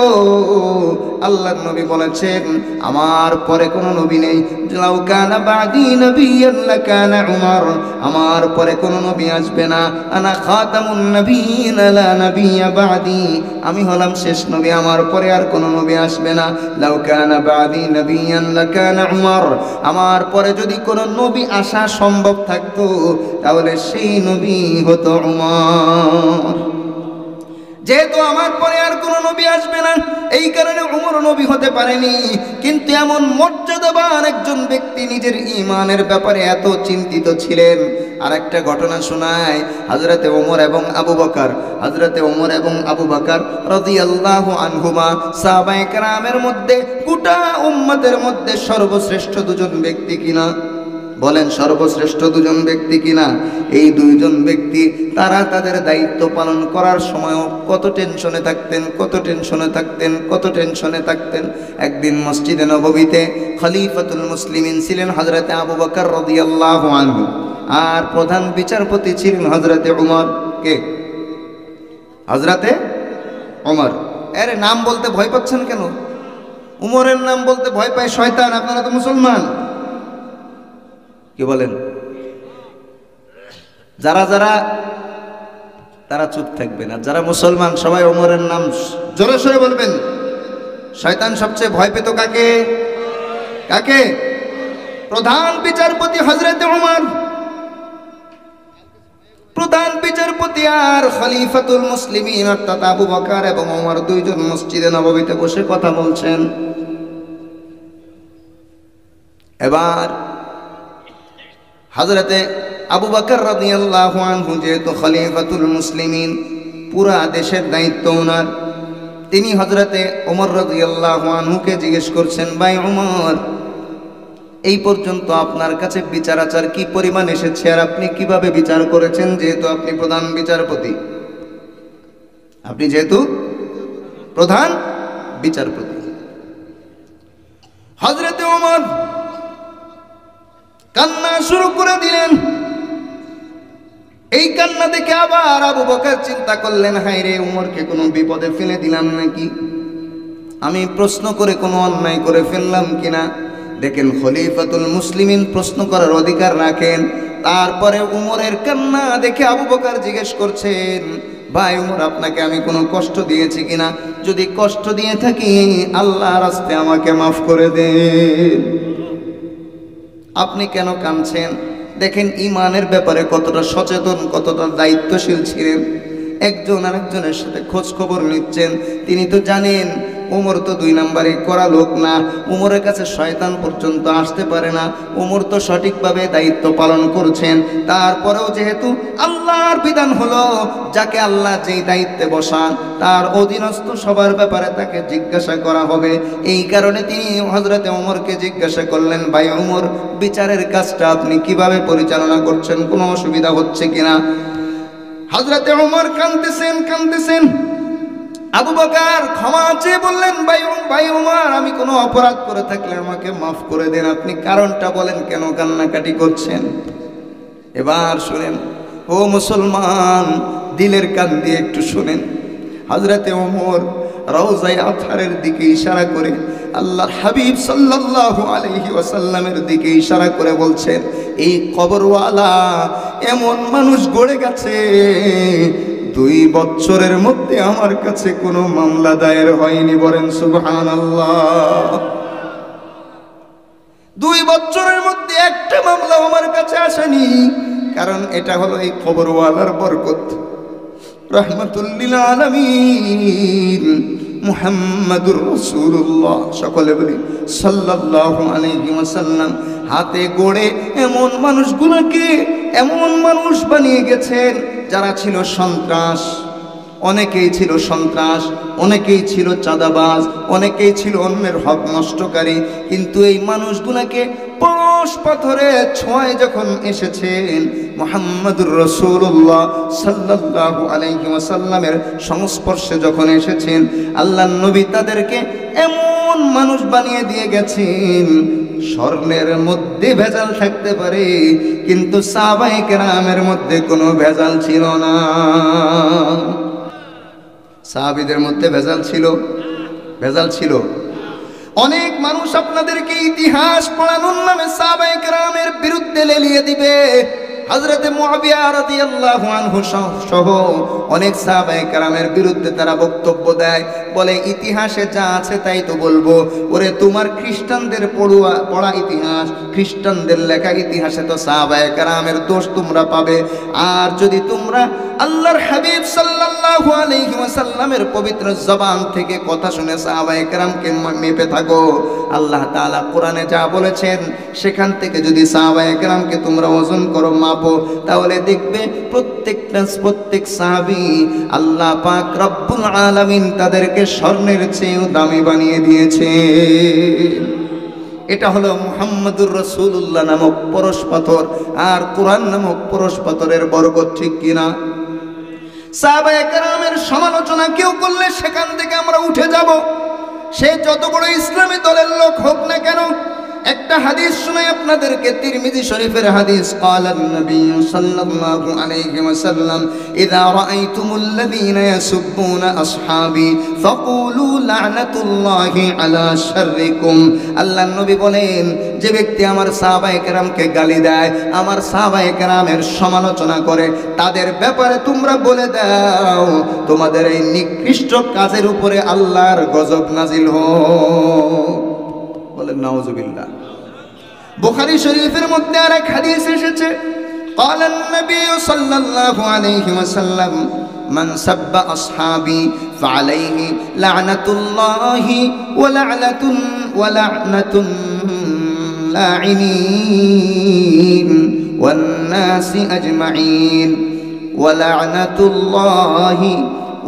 আল্লাহর নবী বলেছেন আমার পরে কোনো নবী নেই। লাউ কানা বাদি নবিয়্যান লাকানা উমর, আমার পরে কোনো নবী আসবে না। আনা খাতামুন নবিয়্যিন লা নবিয়্যা বাদি, আমি হলাম শেষ নবী, আমার পরে আর কোনো নবী আসবে না। লাউ কানা বাদি নবিয়্যান লাকানা উমর, আমার পরে যদি কোনো নবী আসা সম্ভব থাকতো তাহলে সেই নবী হতো উমর। যেহেতু আমার পরে আর কোনো নবী আসবে না, এই কারণে উমর নবী হতে পারেনি। কিন্তু এমন মর্যাদাবান একজন ব্যক্তি নিজের ঈমানের ব্যাপারে এত চিন্তিত ছিলেন। আর একটা ঘটনা শোনায়, হযরতে ওমর এবং আবু বকর রাদিয়াল্লাহু আনহুমা সাহাবায়ে কেরামের মধ্যে, গোটা উম্মতের মধ্যে সর্বশ্রেষ্ঠ দুজন ব্যক্তি কিনা? বলেন সর্বশ্রেষ্ঠ দুজন ব্যক্তি কিনা? এই দুইজন ব্যক্তি তারা তাদের দায়িত্ব পালন করার সময়ও কত টেনশনে থাকতেন। একদিন মসজিদে নববীতে খলিফাতুল মুসলিমিন ছিলেন হযরতে আবু বকর রাদিয়াল্লাহু আনহু, আর প্রধান বিচারপতি ছিলেন হযরতে উমর। কে? হযরতে উমর। এর নাম বলতে ভয় পাচ্ছেন কেন? উমরের নাম বলতে ভয় পায় শয়তান, আপনারা তো মুসলমান। কি বলেন? যারা তারা চুপ থাকবেন, আর যারা মুসলমান সবাই ওমরের নাম জোরে সোরে বলবেন। শয়তান সবচেয়ে ভয় পেত কাকে? প্রধান বিচারপতি হযরতে উমর, প্রধান বিচারপতি আর খলিফাতুল মুসলিমিন অর্থাৎ আবু বকর এবং ওমর দুইজন মসজিদে নববীতে বসে কথা বলছেন। এবার হযরতে আবু বকর রাদিয়াল্লাহু আনহু যেহেতু খলিফাতুল মুসলিমিন, পুরা দেশের দায়িত্ব ওনার, তিনি হযরতে ওমর রাদিয়াল্লাহু আনহুকে জিজ্ঞেস করছেন, ভাই ওমর, এই পর্যন্ত আপনার কাছে বিচার আচার কি পরিমাণ এসেছে, আর আপনি কিভাবে বিচার করেছেন? যেহেতু আপনি প্রধান বিচারপতি, হযরতে ওমর কান্না শুরু করে দিলেন। এই কান্না দেখে আবার আবু বকর চিন্তা করলেন, হায় রে, উমরকে কোনো বিপদে ফেলে দিলাম নাকি, আমি প্রশ্ন করে কোনো অন্যায় করে ফেললাম কিনা। দেখেন খলিফাতুল মুসলিমিন প্রশ্ন করার অধিকার রাখেন। তারপরে উমরের কান্না দেখে আবু বকর জিজ্ঞেস করছেন, ভাই উমর, আপনাকে আমি কোনো কষ্ট দিয়েছি কিনা? যদি কষ্ট দিয়ে থাকি আল্লাহর রাস্তায় আমাকে মাফ করে দেন। আপনি কেন কাঁদছেন? দেখেন ঈমানের ব্যাপারে কতটা সচেতন, কতটা দায়িত্বশীল ছিলেন। একজন আরেকজনের সাথে খোঁজ খবর নিচ্ছেন। তিনি তো জানেন উমর তো 2 নম্বরে করা লোক না, উমরের কাছে শয়তান পর্যন্ত আসতে পারে না, উমর তো সঠিকভাবে দায়িত্ব পালন করছেন। তারপরেও যেহেতু আল্লাহর বিধান হলো, যাকে আল্লাহ যেই দায়িত্বে বসান তার অধীনস্থ সবার ব্যাপারে তাকে জিজ্ঞাসা করা হবে। এই কারণে তিনি হযরতে ওমরকে জিজ্ঞাসা করলেন, ভাই ওমর, বিচারের কাজটা আপনি কিভাবে পরিচালনা করছেন, কোনো অসুবিধা হচ্ছে কিনা? হযরতে ওমর কাঁদতেছেন। আবু বকর ক্ষমা চেয়ে বললেন, ভাই ওমর, আমি কোনো অপরাধ করে থাকলে আমাকে মাফ করে দেন, আপনি কারণটা বলেন, কেন কান্নাকাটি করছেন। এবার শুনেন ও মুসলমান, দিলের কান দিয়ে একটু শুনেন। হযরতে ওমর রওজায়ে আতহারের দিকে ইশারা করে আল্লাহর হাবিব সাল্লাল্লাহু আলাইহি ওয়াসাল্লামের দিকে ইশারা করে বলছেন, এই কবরওয়ালা এমন মানুষ গড়ে গেছে 2 বছরের মধ্যে আমার কাছে কোনো মামলা দায়ের হয়নি। বলেন সুবহানাল্লাহ। 2 বছরের মধ্যে একটা মামলা আমার কাছে আসেনি, কারণ এটা হলো এই কবরওয়ালার বরকত। রাহমাতুল লিল আলামিন মুহাম্মাদুর রাসূলুল্লাহ, সকলে বলি সাল্লাল্লাহু আলাইহি ওয়াসাল্লাম, হাতে গড়ে এমন মানুষগুলোকে এমন মানুষ বানিয়ে গেছেন যারা ছিল সন্ত্রাস, অনেকেই ছিল সন্ত্রাস, অনেকেই ছিল চাঁদাবাজ, অনেকেই ছিল অন্যের হক নষ্টকারী, কিন্তু এই মানুষগুলোকে পরশ পাথরে ছোঁয়ায় যখন এসেছেন মুহাম্মাদুর রাসূলুল্লাহ সাল্লাল্লাহু আলাইহি ওয়াসাল্লামের সংস্পর্শে যখন এসেছেন, আল্লাহর নবী তাদেরকে এমন মানুষ বানিয়ে দিয়ে গেছেন, স্বর্ণের মধ্যে ভেজাল থাকতে পারে কিন্তু সাহাবায়ে কেরামের মধ্যে কোনো ভেজাল ছিল না। সাহাবীদের মধ্যে ভেজাল ছিল, ভেজাল ছিল। অনেক মানুষ আপনাদেরকে ইতিহাস পড়ানোর নামে সাহাবায়ে কেরামের বিরুদ্ধে লেলিয়ে দিবে। হযরতে মুআবিয়া রাদিয়াল্লাহু আনহু সহ অনেক সাহাবায়ে কেরামের বিরুদ্ধে তারা বক্তব্য দেয়, বলে ইতিহাসে যা আছে তাই তো বলবো। ওরে তোমার খ্রিস্টানদের পড়া ইতিহাস, খ্রিস্টানদের লেখা ইতিহাসে তো সাহাবায়ে কেরামের দোষ তোমরা পাবে। আর যদি তোমরা আল্লাহর হাবিব সাল্লাল্লাহু আলাইহি ওয়াসাল্লামের পবিত্র জবান থেকে কথা শুনে সাহাবায়ে কেরামকে মেপে থাকো, আল্লাহ তাআলা কোরআনে যা বলেছেন সেখান থেকে যদি সাহাবায়ে কেরামকে তোমরা ওজন করো, মাপো, তাহলে দেখবে প্রত্যেক সাহাবী আল্লাহ পাক রব্বুল আলামিন তাদেরকে স্বর্ণের চেয়েও দামি বানিয়ে দিয়েছে। এটা হলো মুহাম্মাদুর রাসূলুল্লাহ নামক পরশ পাথর আর কোরআন নামক পরশ পাথরের বরকত, ঠিক কিনা? সাহাবায়ে কেরামের সমালোচনা কেউ করলে সেখান থেকে আমরা উঠে যাব, সে যত বড় ইসলামী দলের লোক হোক না কেন। একটা হাদিস শুনাই আপনাদেরকে, তিরমিজি শরীফের হাদিস। ক্বালান নবী সাল্লাল্লাহু আলাইহি ওয়াসাল্লাম, ইযা রাআইতুমুল্লাযীনা ইয়াসুব্বুনা আসহাবী ফাকুলু লা'নাতুল্লাহি আলা শাররিকুম। আল্লাহর নবী বলেন, যে ব্যক্তি আমার সাহাবায়ে কেরামকে গালি দেয়, আমার সাহাবায়ে কেরামের সমালোচনা করে, তাদের ব্যাপারে তোমরা বলে দাও তোমাদের এই নিকৃষ্ট কাজের উপরে আল্লাহর গজব নাজিল হোক। বলেন নাউযুবিল্লাহ। বুখারী শরীফের মধ্যে আরেক হাদিস এসেছে, ক্বালান নবী সাল্লাল্লাহু আলাইহি ওয়াসাল্লাম, মান সাব্বা আসহাবী ফাআলাইহি লা'নাতুল্লাহি ওয়া লা'নাতুন লা'ইনিন ওয়ান নাসি আজমাইন ওয়া লা'নাতুল্লাহি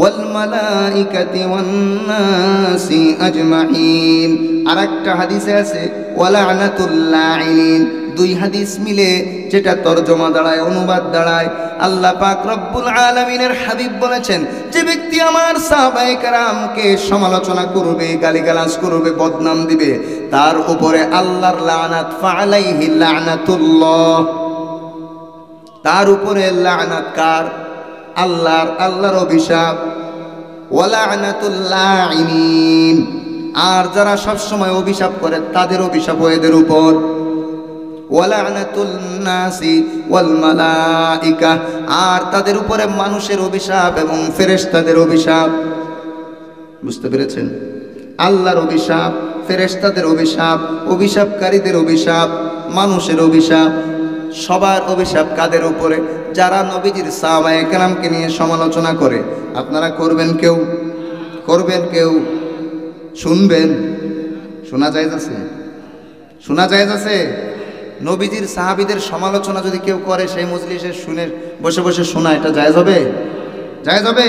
ওয়াল মালাইকাতি ওয়ান নাসি আজমাইন। আরেকটা হাদিসে আছে ওয়া লা'নাতুল লা'ইনিন। 2 হাদিস মিলে যেটা তরজমা দাঁড়ায়, অনুবাদ দাঁড়ায়, আল্লাহ পাক রব্বুল আলামিনের হাবিব বলেছেন, যে ব্যক্তি আমার সাহাবায়ে কেরামকে সমালোচনা করবে, গালিগালাজ করবে, বদনাম দিবে, তার উপরে আল্লাহর লানাত, ফাআলাইহি লা'নাতুল্লাহ, তার উপরে লানাত কার? আল্লাহর অভিশাপ। ওয়া লা'নাতুল লা'ইনিন, আর যারা সব সময় অভিশাপ করে তাদের অভিশাপ এদের উপর। ওয়া লা'নাতুন নাসি ওয়াল মালাইকা, আর তাদের উপরে মানুষের অভিশাপ এবং ফেরেশতাদের অভিশাপ। বুঝতে পেরেছেন? আল্লাহর অভিশাপ, ফেরেশতাদের অভিশাপ, অভিশাপকারীদের অভিশাপ, মানুষের অভিশাপ, সবার অভিশাপ কাদের উপরে? যারা নবীজির সাহাবায়ে কেরামকে নিয়ে সমালোচনা করে। আপনারা করবেন কেউ? করবেন কেউ? শুনবেন? শোনা জায়েজ আছে? শোনা জায়েজ আছে? নবীজির সাহাবীদের সমালোচনা যদি কেউ করে, সেই মজলিসে শুনে বসে বসে শোনা, এটা জায়েজ হবে? জায়েজ হবে?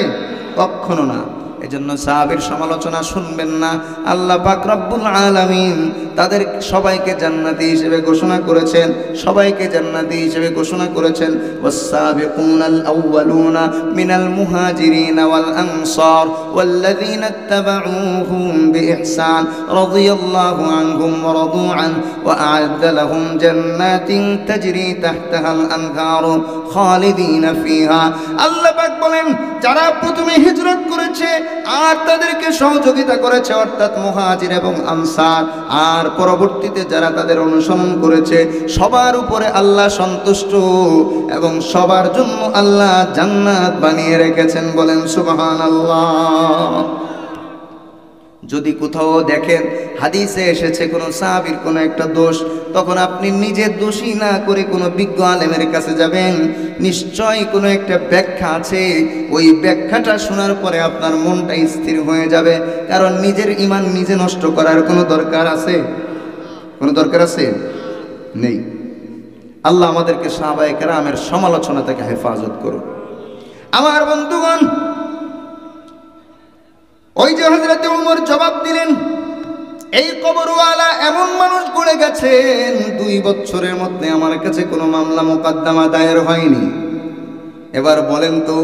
কখনো না। এজন্য সাহাবীর সমালোচনা শুনবেন না। আল্লাহ পাক রব্বুল আলামিন তাদের সবাইকে জান্নাতি হিসেবে ঘোষণা করেছেন, সবাইকে জান্নাতি হিসেবে ঘোষণা করেছেন। ওয়াস-সাবিকুনাল আউওয়ালুনা মিনাল মুহাজিরিন ওয়াল আনসার ওয়াল্লাযীনা ইত্তাবাউহুম বিইহসান রাদিয়াল্লাহু আনহুম ওয়া রাদু আন ওয়া আ'আদ্দা লাহুম জান্নাতিন তাজরি তাহতাহাল আনহারু খালিদিনা ফিহা। আল্লাহ পাক বলেন, যারা প্রথমে হিজরত করেছে আর তাদেরকে সহযোগিতা করেছে অর্থাৎ মুহাজির এবং আনসার, আর পরবর্তীতে যারা তাদের অনুসরণ করেছে, সবার উপরে আল্লাহ সন্তুষ্ট এবং সবার জন্য আল্লাহ জান্নাত বানিয়ে রেখেছেন। বলেন সুবহানাল্লাহ। যদি কোথাও দেখেন হাদিসে এসেছে কোনো সাহাবীর কোনো একটা দোষ, তখন আপনি নিজে দোষী না করে কোনো বিজ্ঞ আলেমের কাছে যাবেন, নিশ্চয়ই কোনো একটা ব্যাখ্যা আছে, ওই ব্যাখ্যাটা শোনার পরে আপনার মনটা স্থির হয়ে যাবে। কারণ নিজের ঈমান নিজে নষ্ট করার কোনো দরকার আছে? কোনো দরকার আছে? নেই। আল্লাহ আমাদেরকে সাহাবায়ে কেরামের সমালোচনা থেকে হেফাজত করুন। আমার বন্ধুগণ, ওই যে হযরত ওমর জবাব দিলেন, এই কবরওয়ালা এমন মানুষ গড়ে গেছেন 2 বছরের মধ্যে আমার কাছে কোনো মামলা মোকদ্দমা দায়ের হয়নি। এবার বলেন তো,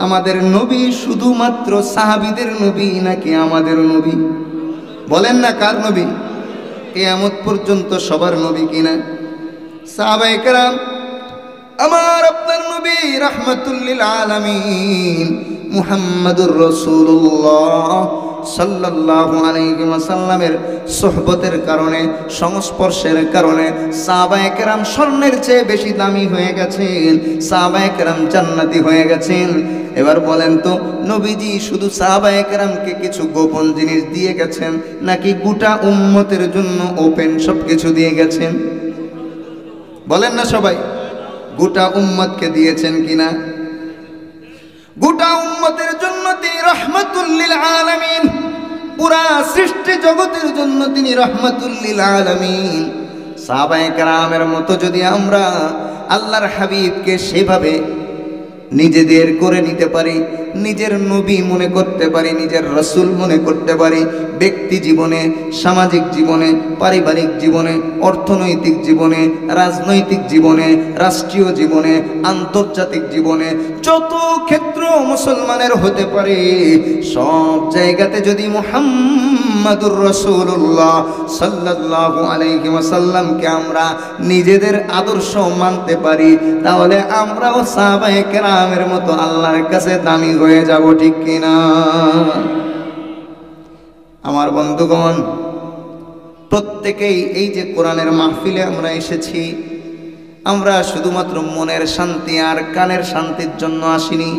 আমাদের নবী শুধুমাত্র সাহাবীদের নবী নাকি আমাদের নবী? বলেন না, কার নবী? কিয়ামত পর্যন্ত সবার নবী কিনা? সাহাবায়ে কেরাম, আমার আপনার নবী রাহমাতুল লিল আলামিন মুহাম্মাদুর রাসূলুল্লাহ সাল্লাল্লাহু আলাইহি ওয়াসাল্লামের সোহবতের কারণে, সংস্পর্শের কারণে সাহাবায়ে কেরাম স্বর্ণের চেয়ে বেশি দামি হয়ে গেছেন, সাহাবায়ে কেরাম জান্নাতি হয়ে গেছেন। এবার বলেন তো, নবীজি শুধু সাহাবায়ে কেরামকে কিছু গোপন জিনিস দিয়ে গেছেন নাকি গোটা উম্মতের জন্য ওপেন সব কিছু দিয়ে গেছেন? বলেন না সবাই, গোটা উম্মতকে দিয়েছেন কিনা? গোটা উম্মতের জন্য তিনি রাহমাতুল লিল আলামিন, পুরা সৃষ্টি জগতের জন্য তিনি রাহমাতুল লিল আলামিন। সাহাবায়ে কেরামের মতো যদি আমরা আল্লাহর হাবিবকে সেভাবে নিজেদের করে নিতে পারি, নিজের নবী মনে করতে পারি, নিজের রাসূল মনে করতে পারি, ব্যক্তি জীবনে, সামাজিক জীবনে, পারিবারিক জীবনে, অর্থনৈতিক জীবনে, রাজনৈতিক জীবনে, রাষ্ট্রীয় জীবনে, আন্তর্জাতিক জীবনে, যত ক্ষেত্র মুসলমানের হতে পারে, সব জায়গাতে যদি মুহাম্মাদুর রাসূলুল্লাহ সাল্লাল্লাহু আলাইহি ওয়াসাল্লামকে আমরা নিজেদের আদর্শ মানতে পারি, তাহলে আমরাও সাহাবায়ে কেরামের মতো আল্লাহর কাছে দামি হয়ে যাব, ঠিক কিনা? আমার বন্ধুগণ, প্রত্যেকেই এই যে কোরআনের মাহফিলে আমরা এসেছি, আমরা শুধুমাত্র মনের শান্তি আর কানের শান্তির জন্য আসিনি।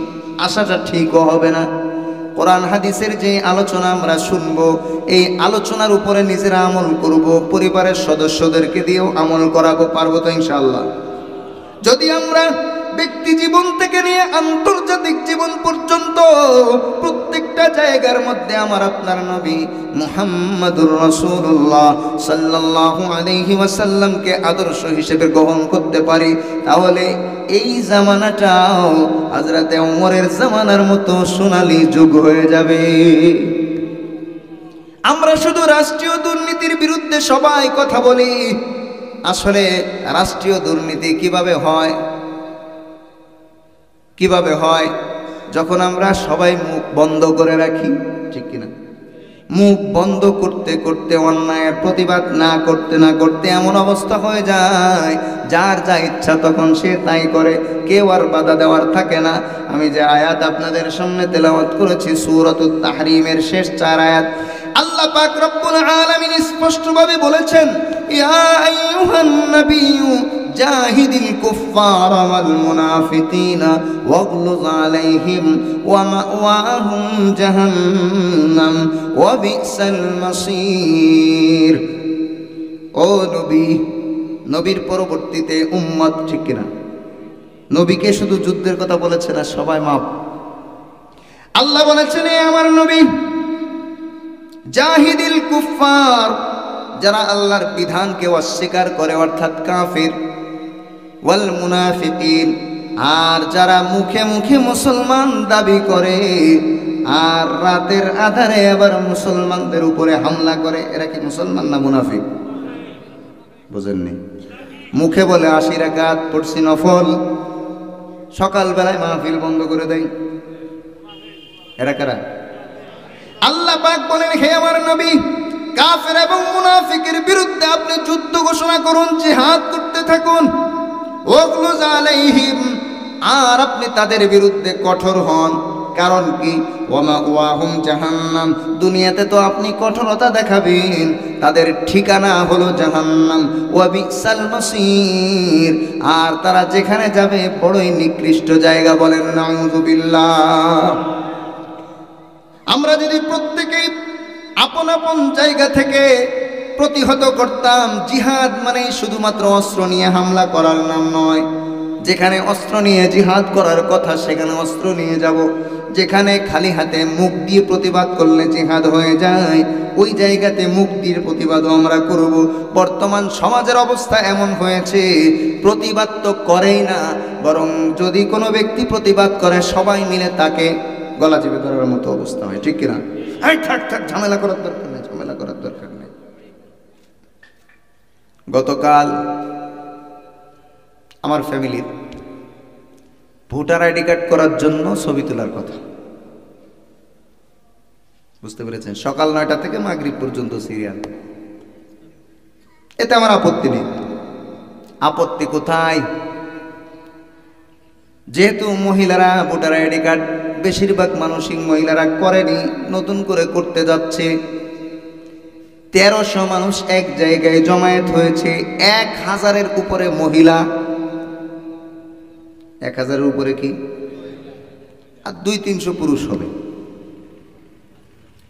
আসাটা ঠিকও হবে না। কোরআন হাদিসের যে আলোচনা আমরা শুনবো, এই আলোচনার উপরে নিজেরা আমল করব, পরিবারের সদস্যদেরকে দিয়েও আমল করাবো। পারবো তো ইনশাআল্লাহ? যদি আমরা ব্যক্তি জীবন থেকে নিয়ে আন্তর্জাতিক জীবন পর্যন্ত প্রত্যেকটা জায়গার মধ্যে আমার আপনার নবী মুহাম্মাদুর রাসূলুল্লাহ সাল্লাল্লাহু আলাইহি ওয়াসাল্লামকে আদর্শ হিসেবে গ্রহণ করতে পারি, তাহলে এই জামানাটাও হযরতে ওমরের জামানার মতো সোনালী যুগ হয়ে যাবে। আমরা শুধু রাষ্ট্রীয় দুর্নীতির বিরুদ্ধে সবাই কথা বলি, আসলে রাষ্ট্রীয় দুর্নীতি কিভাবে হয়? কিভাবে হয়? যখন আমরা সবাই মুখ বন্ধ করে রাখি, ঠিক কিনা? মুখ বন্ধ করতে করতে, অন্যায়ের প্রতিবাদ না করতে না করতে এমন অবস্থা হয়ে যায়, যার যা ইচ্ছা তখন সে তাই করে, কেউ আর বাধা দেওয়ার থাকে না। আমি যে আয়াত আপনাদের সামনে তেলাওয়াত করেছি সূরাতুত তাহরিমের শেষ 4 আয়াত, আল্লাহ পাক রব্বুল আলামিন স্পষ্টভাবে বলেছেন, ইয়া আইয়ুহান নাবিয়্যু জাহিদিল কুফফার ওয়াল মুনাফিকিনা ওয়াগলুজ আলাইহিম ওয়া মাওয়াহুম জাহান্নাম ওয়া বিসাল মাসীর। ও নবী, নবীর পরবর্তীতে উম্মত, ঠিক কিনা? নবীকে শুধু যুদ্ধের কথা বলেছে না, সবাই মাপ। আল্লাহ বলেছেন, এ আমার নবী, জাহিদিল কুফফার, যারা আল্লাহর বিধানকে অস্বীকার করে অর্থাৎ কাফির, ওয়াল মুনাফিকিন, আর যারা মুখে মুখে মুসলমান দাবি করে আর রাতের আধারে আবার মুসলমানদের উপরে হামলা করে। এরা কি মুসলমান না মুনাফিক? বুঝেননি? মুখে বলে 80 রাকাত পড়ছি নফল, সকালবেলায় মাহফিল বন্ধ করে দেয়। এরা কারা? আল্লাহ পাক বলেন, হে আমার নবী, কাফের এবং মুনাফিকের বিরুদ্ধে আপনি যুদ্ধ ঘোষণা করুন, জিহাদ করতে থাকুন। ওয়াগলুজ আলাইহিম, আর আপনি তাদের বিরুদ্ধে কঠোর হন। কারণ কি? ওয়ামা ওয়াহুম জাহান্নাম, দুনিয়াতে তো আপনি কঠোরতা দেখাবেন, তাদের ঠিকানা হলো জাহান্নাম। ওয়া বিসাল মাসির, আর তারা যেখানে যাবে বড়ই নিকৃষ্ট জায়গা। বলেন নাউযুবিল্লাহ। আমরা যদি প্রত্যেকেই আপন আপন জায়গা থেকে প্রতিহত করতাম, জিহাদ মানে শুধুমাত্র অস্ত্র নিয়ে হামলা করার নাম নয়। যেখানে অস্ত্র নিয়ে জিহাদ করার কথা সেখানে অস্ত্র নিয়ে যাব। যেখানে খালি হাতে মুখ দিয়ে প্রতিবাদ করলে জিহাদ হয়ে যায়, ওই জায়গাতে মুখ দিয়ে প্রতিবাদও আমরা করব। বর্তমান সমাজের অবস্থা এমন হয়েছে, প্রতিবাদ তো করেই না, বরং যদি কোনো ব্যক্তি প্রতিবাদ করে সবাই মিলে তাকে গলা চেপে ধরার মতো অবস্থা হয়। ঠিক কিনা? এই থাক থাক, ঝামেলা করার দরকার নেই, ঝামেলা করার দরকার নেই। গতকাল আমার ফ্যামিলির ভোটার আইডি কার্ড করার জন্য ছবি তোলার কথা, বুঝতে পেরেছেন? সকাল 9টা থেকে মাগরিব পর্যন্ত সিরিয়াল। এতে আমার আপত্তি নেই। আপত্তি কোথায়? যেহেতু মহিলারা ভোটার আইডি কার্ড বেশিরভাগ মানুষই মহিলারা করেনি, নতুন করে করতে যাচ্ছে। 1300 মানুষ এক জায়গায় জমায়েত হয়েছে, 1000-এর উপরে মহিলা। 1000-এর উপরে কি? আর 200-300 পুরুষ হবে।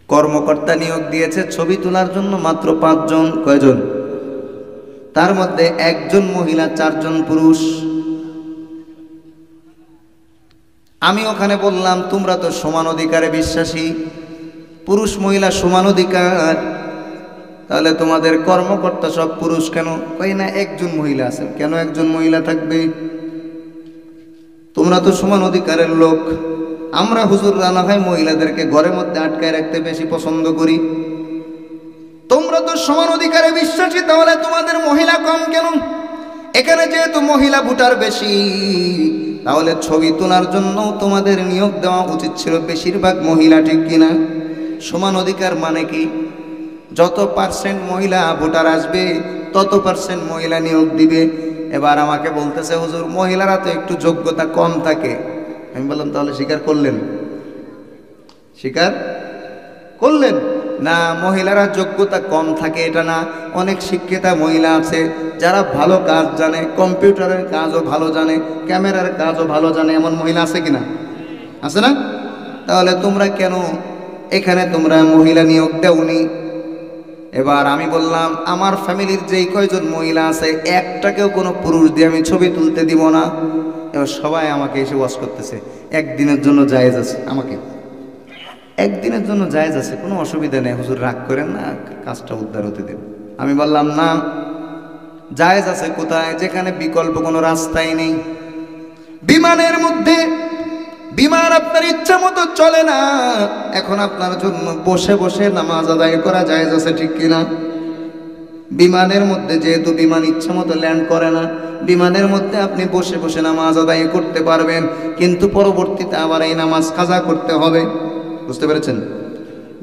কর্মকর্তা নিয়োগ দিয়েছে ছবি তোলার জন্য মাত্র 5 জন। কয়জন? তার মধ্যে 1 জন মহিলা, 4 জন পুরুষ। আমি ওখানে বললাম, তোমরা তো সমান অধিকারে বিশ্বাসী, পুরুষ মহিলা সমান অধিকার, তাহলে তোমাদের কর্মকর্তা সব পুরুষ কেন? কই না, 1 জন মহিলা আছে। কেন 1 জন মহিলা থাকবে? তোমরা তো সমান অধিকারের লোক। আমরা হুজুররা না হয় মহিলাদেরকে ঘরের মধ্যে আটকায় রাখতে বেশি পছন্দ করি। তোমরা তো সমান অধিকারে বিশ্বাসী, তাহলে তোমাদের মহিলা কম কেন? এখানে যেহেতু মহিলা ভোটার বেশি, তাহলে ছবি তোলার জন্য তোমাদের নিয়োগ দেওয়া উচিত ছিল বেশিরভাগ মহিলা। ঠিক কিনা? সমান অধিকার মানে কি? যত পার্সেন্ট মহিলা ভোটার আসবে তত পার্সেন্ট মহিলা নিয়োগ দিবে। এবার আমাকে বলতেছে, হুজুর মহিলারা তো একটু যোগ্যতা কম থাকে। আমি বললাম, তাহলে স্বীকার করলেন? স্বীকার করলেন না? মহিলারা যোগ্যতা কম থাকে এটা না, অনেক শিক্ষিতা মহিলা আছে যারা ভালো কাজ জানে, কম্পিউটারের কাজও ভালো জানে, ক্যামেরার কাজও ভালো জানে। এমন মহিলা আছে কিনা? আছে না? তাহলে তোমরা কেন এখানে তোমরা মহিলা নিয়োগ দেওনি? এবার আমি বললাম, আমার ফ্যামিলির যেই কয়জন মহিলা আছে একটাকেও কোনো পুরুষ দিয়ে আমি ছবি তুলতে দিব না। এবার সবাই আমাকে এসে ওয়াজ করতেছে, একদিনের জন্য জায়েজ আছে। আমাকে একদিনের জন্য জায়েজ আছে, কোনো অসুবিধা নেই, হুজুর রাগ করেন না, কাজটা উদ্ধার হতে দেন। আমি বললাম, না, জায়েজ আছে কোথায়? যেখানে বিকল্প কোনো রাস্তাই নেই। বিমানের মধ্যে বিমান আপনার ইচ্ছা মতো চলে না, এখন আপনার জন্য বসে বসে নামাজ আদায় করা জায়েজ আছে। ঠিক কিনা? বিমানের মধ্যে যেহেতু বিমান ইচ্ছা মতো ল্যান্ড করে না, বিমানের মধ্যে আপনি বসে বসে নামাজ আদায় করতে পারবেন, কিন্তু পরবর্তীতে আবার এই নামাজ কাজা করতে হবে। বুঝতে পেরেছেন?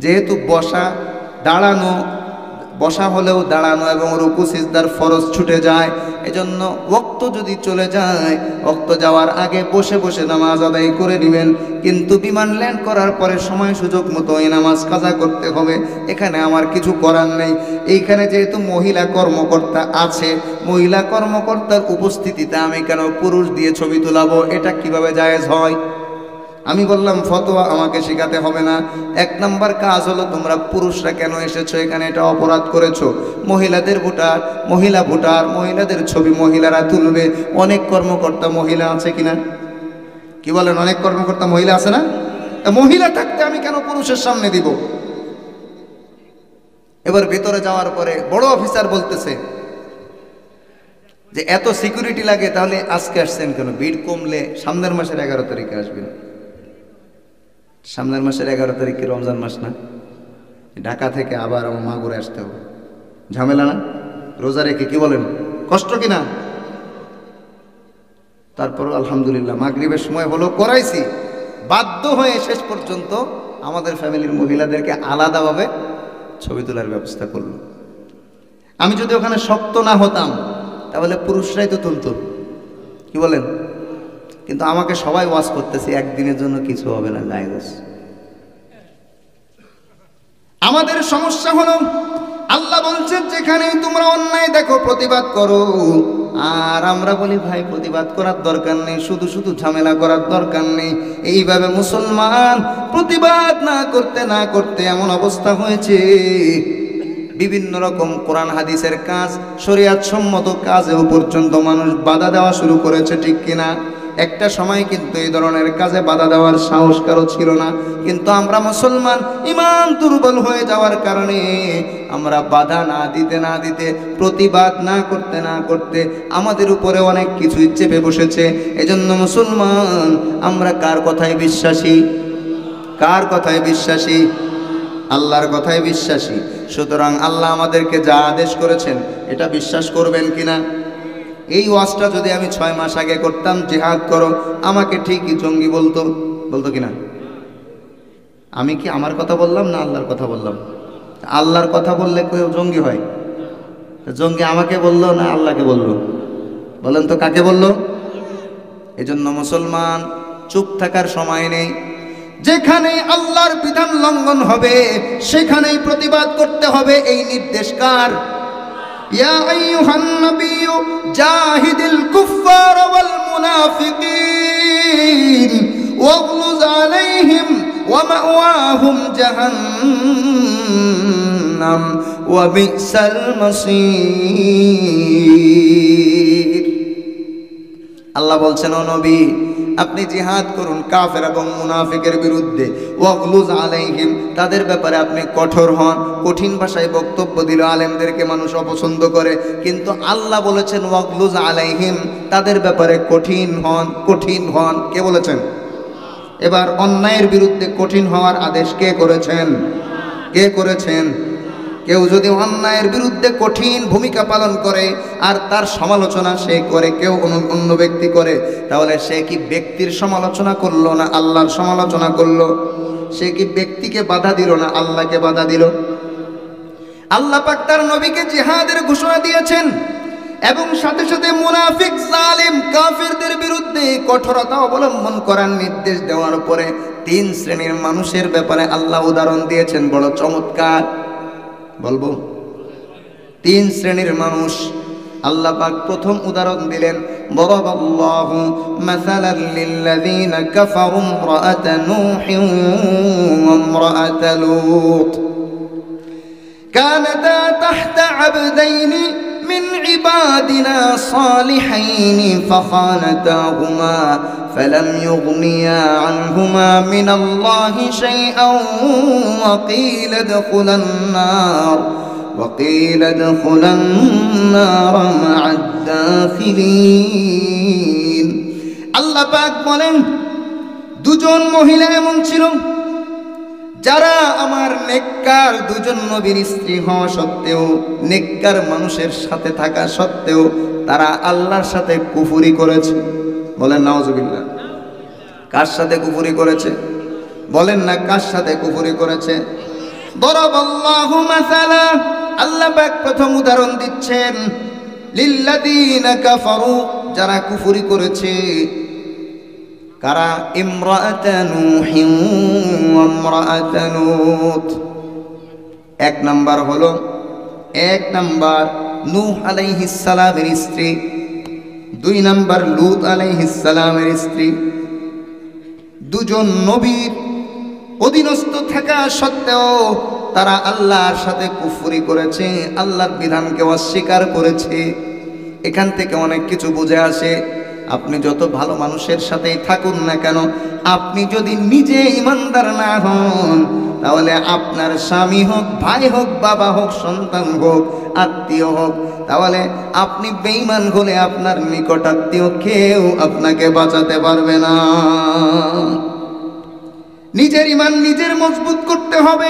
যেহেতু বসা হলেও দাঁড়ানো এবং রুকু সিজদার ফরজ ছুটে যায়, এজন্য ওয়াক্ত যদি চলে যায়, ওয়াক্ত যাওয়ার আগে বসে বসে নামাজ আদায় করে নেবেন। কিন্তু বিমান ল্যান্ড করার পরে সময় সুযোগ মতো এই নামাজ কাজা করতে হবে। এখানে আমার কিছু করার নেই। এইখানে যেহেতু মহিলা কর্মকর্তা আছে, মহিলা কর্মকর্তার উপস্থিতিতে আমি কেন পুরুষ দিয়ে ছবি তোলাবো? এটা কিভাবে জায়েজ হয়? আমি বললাম, ফতোয়া আমাকে শেখাতে হবে না। 1 নম্বর কাজ হলো, তোমরা পুরুষরা কেন এসেছো এখানে? এটা অপরাধ করেছো। মহিলাদের ভোটার, মহিলাদের ছবি মহিলারা তুলবে। অনেক কর্মকর্তা মহিলা আছে কিনা? কি বলেন? অনেক কর্মকর্তা মহিলা আছে না? মহিলা থাকতে আমি কেন পুরুষের সামনে দিব? এবার ভেতরে যাওয়ার পরে বড় অফিসার বলতেছে যে এত সিকিউরিটি লাগে, তাহলে আজকে আসছেন কেন? ভিড় কমলে সামনের মাসের 11 তারিখে আসবেন। সামনের মাসের 11 তারিখ কি রমজান মাস না? ঢাকা থেকে আবার আমার মা ঘুরে আসতে হবে, ঝামেলা না? রোজা রেখে কি বলেন, কষ্ট কিনা? তারপর আলহামদুলিল্লাহ মাগরিবের সময় হলো, করাইছি, বাধ্য হয়ে শেষ পর্যন্ত আমাদের ফ্যামিলির মহিলাদেরকে আলাদাভাবে ছবি তোলার ব্যবস্থা করলো। আমি যদি ওখানে শক্ত না হতাম তাহলে পুরুষরাই তো তুলতো, কি বলেন? কিন্তু আমাকে সবাই ওয়াজ করতেছে, একদিনের জন্য কিছু হবে না, জায়েজ। আমাদের সমস্যা হলো আল্লাহ বলছেন যেখানেই তোমরা অন্যায় দেখো প্রতিবাদ করো, আর আমরা বলি ভাই প্রতিবাদ করার দরকার নেই, শুধু শুধু ঝামেলা করার দরকার নেই। এইভাবে মুসলমান প্রতিবাদ না করতে এমন অবস্থা হয়েছে, বিভিন্ন রকম কোরআন হাদিসের কাজ, শরীয়ত সম্মত কাজেও পর্যন্ত মানুষ বাধা দেওয়া শুরু করেছে, ঠিক কিনা? একটা সময় কিন্তু এই ধরনের কাজে বাধা দেওয়ার সাহস কারো ছিল না, কিন্তু আমরা মুসলমান ঈমান দুর্বল হয়ে যাওয়ার কারণে আমরা বাধা না দিতে প্রতিবাদ না করতে আমাদের উপরে অনেক কিছুই চেপে বসেছে। এজন্য মুসলমান আমরা কার কথায় বিশ্বাসী? কার কথায় বিশ্বাসী? আল্লাহর কথায় বিশ্বাসী। সুতরাং আল্লাহ আমাদেরকে যা আদেশ করেছেন এটা বিশ্বাস করবেন কিনা? এই ওয়াজটা যদি আমি 6 মাস আগে করতাম, জিহাদ করো, আমাকে ঠিকই জঙ্গি বলতো কিনা? আমি কি আমার কথা বললাম না আল্লাহর কথা বললাম? আল্লাহর কথা বললে কেউ জঙ্গি হয়? জঙ্গি আমাকে বললো না আল্লাহকে বললো? বলেন তো কাকে বললো? এজন্য মুসলমান চুপ থাকার সময় নেই। যেখানে আল্লাহর বিধান লঙ্ঘন হবে সেখানেই প্রতিবাদ করতে হবে, এই নির্দেশ কার? ইয়া আইয়ুহান নাবিয়্যু জাহিদিল কুফফার ওয়াল মুনাফিকিন ওয়াগলুজ আলাইহিম ওয়া মাওয়াহুম জাহান্নাম ওয়া বিসাল মাসীর। আল্লাহ বলছেন, ও নবী আপনি জিহাদ করুন কাফের এবং মুনাফিকের বিরুদ্ধে। ওয়াগলুজ আলাইহিম, তাদের ব্যাপারে আপনি কঠোর হন। কঠিন ভাষায় বক্তব্য দিল আলেমদেরকে মানুষ অপছন্দ করে, কিন্তু আল্লাহ বলেছেন ওয়াগলুজ আলাইহিম, তাদের ব্যাপারে কঠিন হন। কে বলেছেন? এবার অন্যায়ের বিরুদ্ধে কঠিন হওয়ার আদেশ কে করেছেন? কেউ যদি অন্যায়ের বিরুদ্ধে কঠিন ভূমিকা পালন করে আর তার সমালোচনা সে করে, কেউ অন্য ব্যক্তি করে, তাহলে সে কি ব্যক্তির সমালোচনা করলো না আল্লাহর সমালোচনা করলো? সে কি ব্যক্তিকে বাধা দিল না আল্লাহকে বাধা দিল? আল্লাহ পাক তার নবীকে জিহাদের ঘোষণা দিয়েছেন এবং সাথে সাথে মুনাফিক জালিম কাফিরদের বিরুদ্ধে কঠোরতা অবলম্বন করার নির্দেশ দেওয়ার পরে 3 শ্রেণীর মানুষের ব্যাপারে আল্লাহ উদাহরণ দিয়েছেন, বড় চমৎকার। বলবো 3 শ্রেণীর মানুষ আল্লাহ পাক প্রথম উদাহরণ দিলেন, বরাবাল্লাহু মাসালাল লিল্লাযীনা কাফারু ইমরাআতা নূহিন ওয়া ইমরাআতা লূত কানাতা তাহতা আবদাইনি من عبادنا صالحين فخانتاهما فلم يغنيا عنهما من الله شيئا وقيل ادخلا النار مع الداخلين। আল্লাহ পাক বলেন, দুজন মহিলা এমন ছিল যারা আমার নেককার 2জন নবীর স্ত্রী হওয়া সত্ত্বেও, নেককার মানুষের সাথে থাকা সত্ত্বেও তারা আল্লাহর সাথে কুফরি করেছে। বলেন নাউজুবিল্লাহ। কার সাথে কুফরি করেছে? বলেন না কার সাথে কুফরি করেছে? দরাবাল্লাহু মাসালা, আল্লাহ পাক প্রথম উদাহরণ দিচ্ছেন লিল্লাযীনা কাফারু, যারা কুফরি করেছে। কারা? ইমরাআতা নূহিন ওয়া ইমরাআতা লূত। 1 নাম্বার হলো নূহ আলাইহিস সালামের স্ত্রী, 2 নাম্বার লূত আলাইহিস সালামের স্ত্রী। 2জন নবীর অধীনস্থ থাকা সত্ত্বেও তারা আল্লাহর সাথে কুফরি করেছে, আল্লাহর বিধানকে অস্বীকার করেছে। এখান থেকে অনেক কিছু বুঝে আসে। আপনি যত ভালো মানুষের সাথেই থাকুন না কেন, আপনি যদি নিজে ইমানদার না হন, তাহলে আপনার স্বামী হোক, ভাই হোক, বাবা হোক, সন্তান হোক, আত্মীয় হোক, তাহলে আপনি বেঈমান হলে আপনার নিকট আত্মীয় কেউ আপনাকে বাঁচাতে পারবে না। নিজের ঈমান নিজের মজবুত করতে হবে,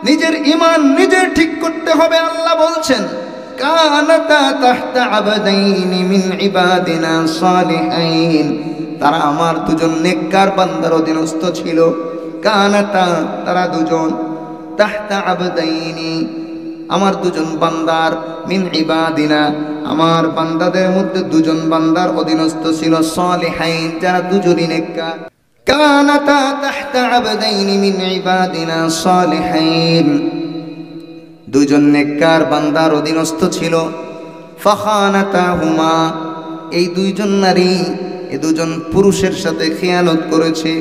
নিজের ঈমান নিজের ঠিক করতে হবে। আল্লাহ বলছেন কানাতা তাহতা আবদাইনি মিন ইবাদিনা সালিহিন, তারা আমার দুজন নেককার বান্দার অধীনস্থ ছিল। কানাতা, তারা দুজন, তাহতা আবদাইনি, আমার দুজন বান্দার, মিন ইবাদিনা, আমার বান্দাদের মধ্যে দুজন বান্দার অধীনস্থ ছিল, সালিহাইন, যারা দুজনই নেককার। কানাতা তাহতা আবদাইনি মিন ইবাদিনা সালিহাইন, দুজন নেককার বান্দার অধীনস্থ ছিল। ফাখানাতাহুমা, এই দুইজন নারী, এই দুজন পুরুষের সাথে খিয়ানত করেছে।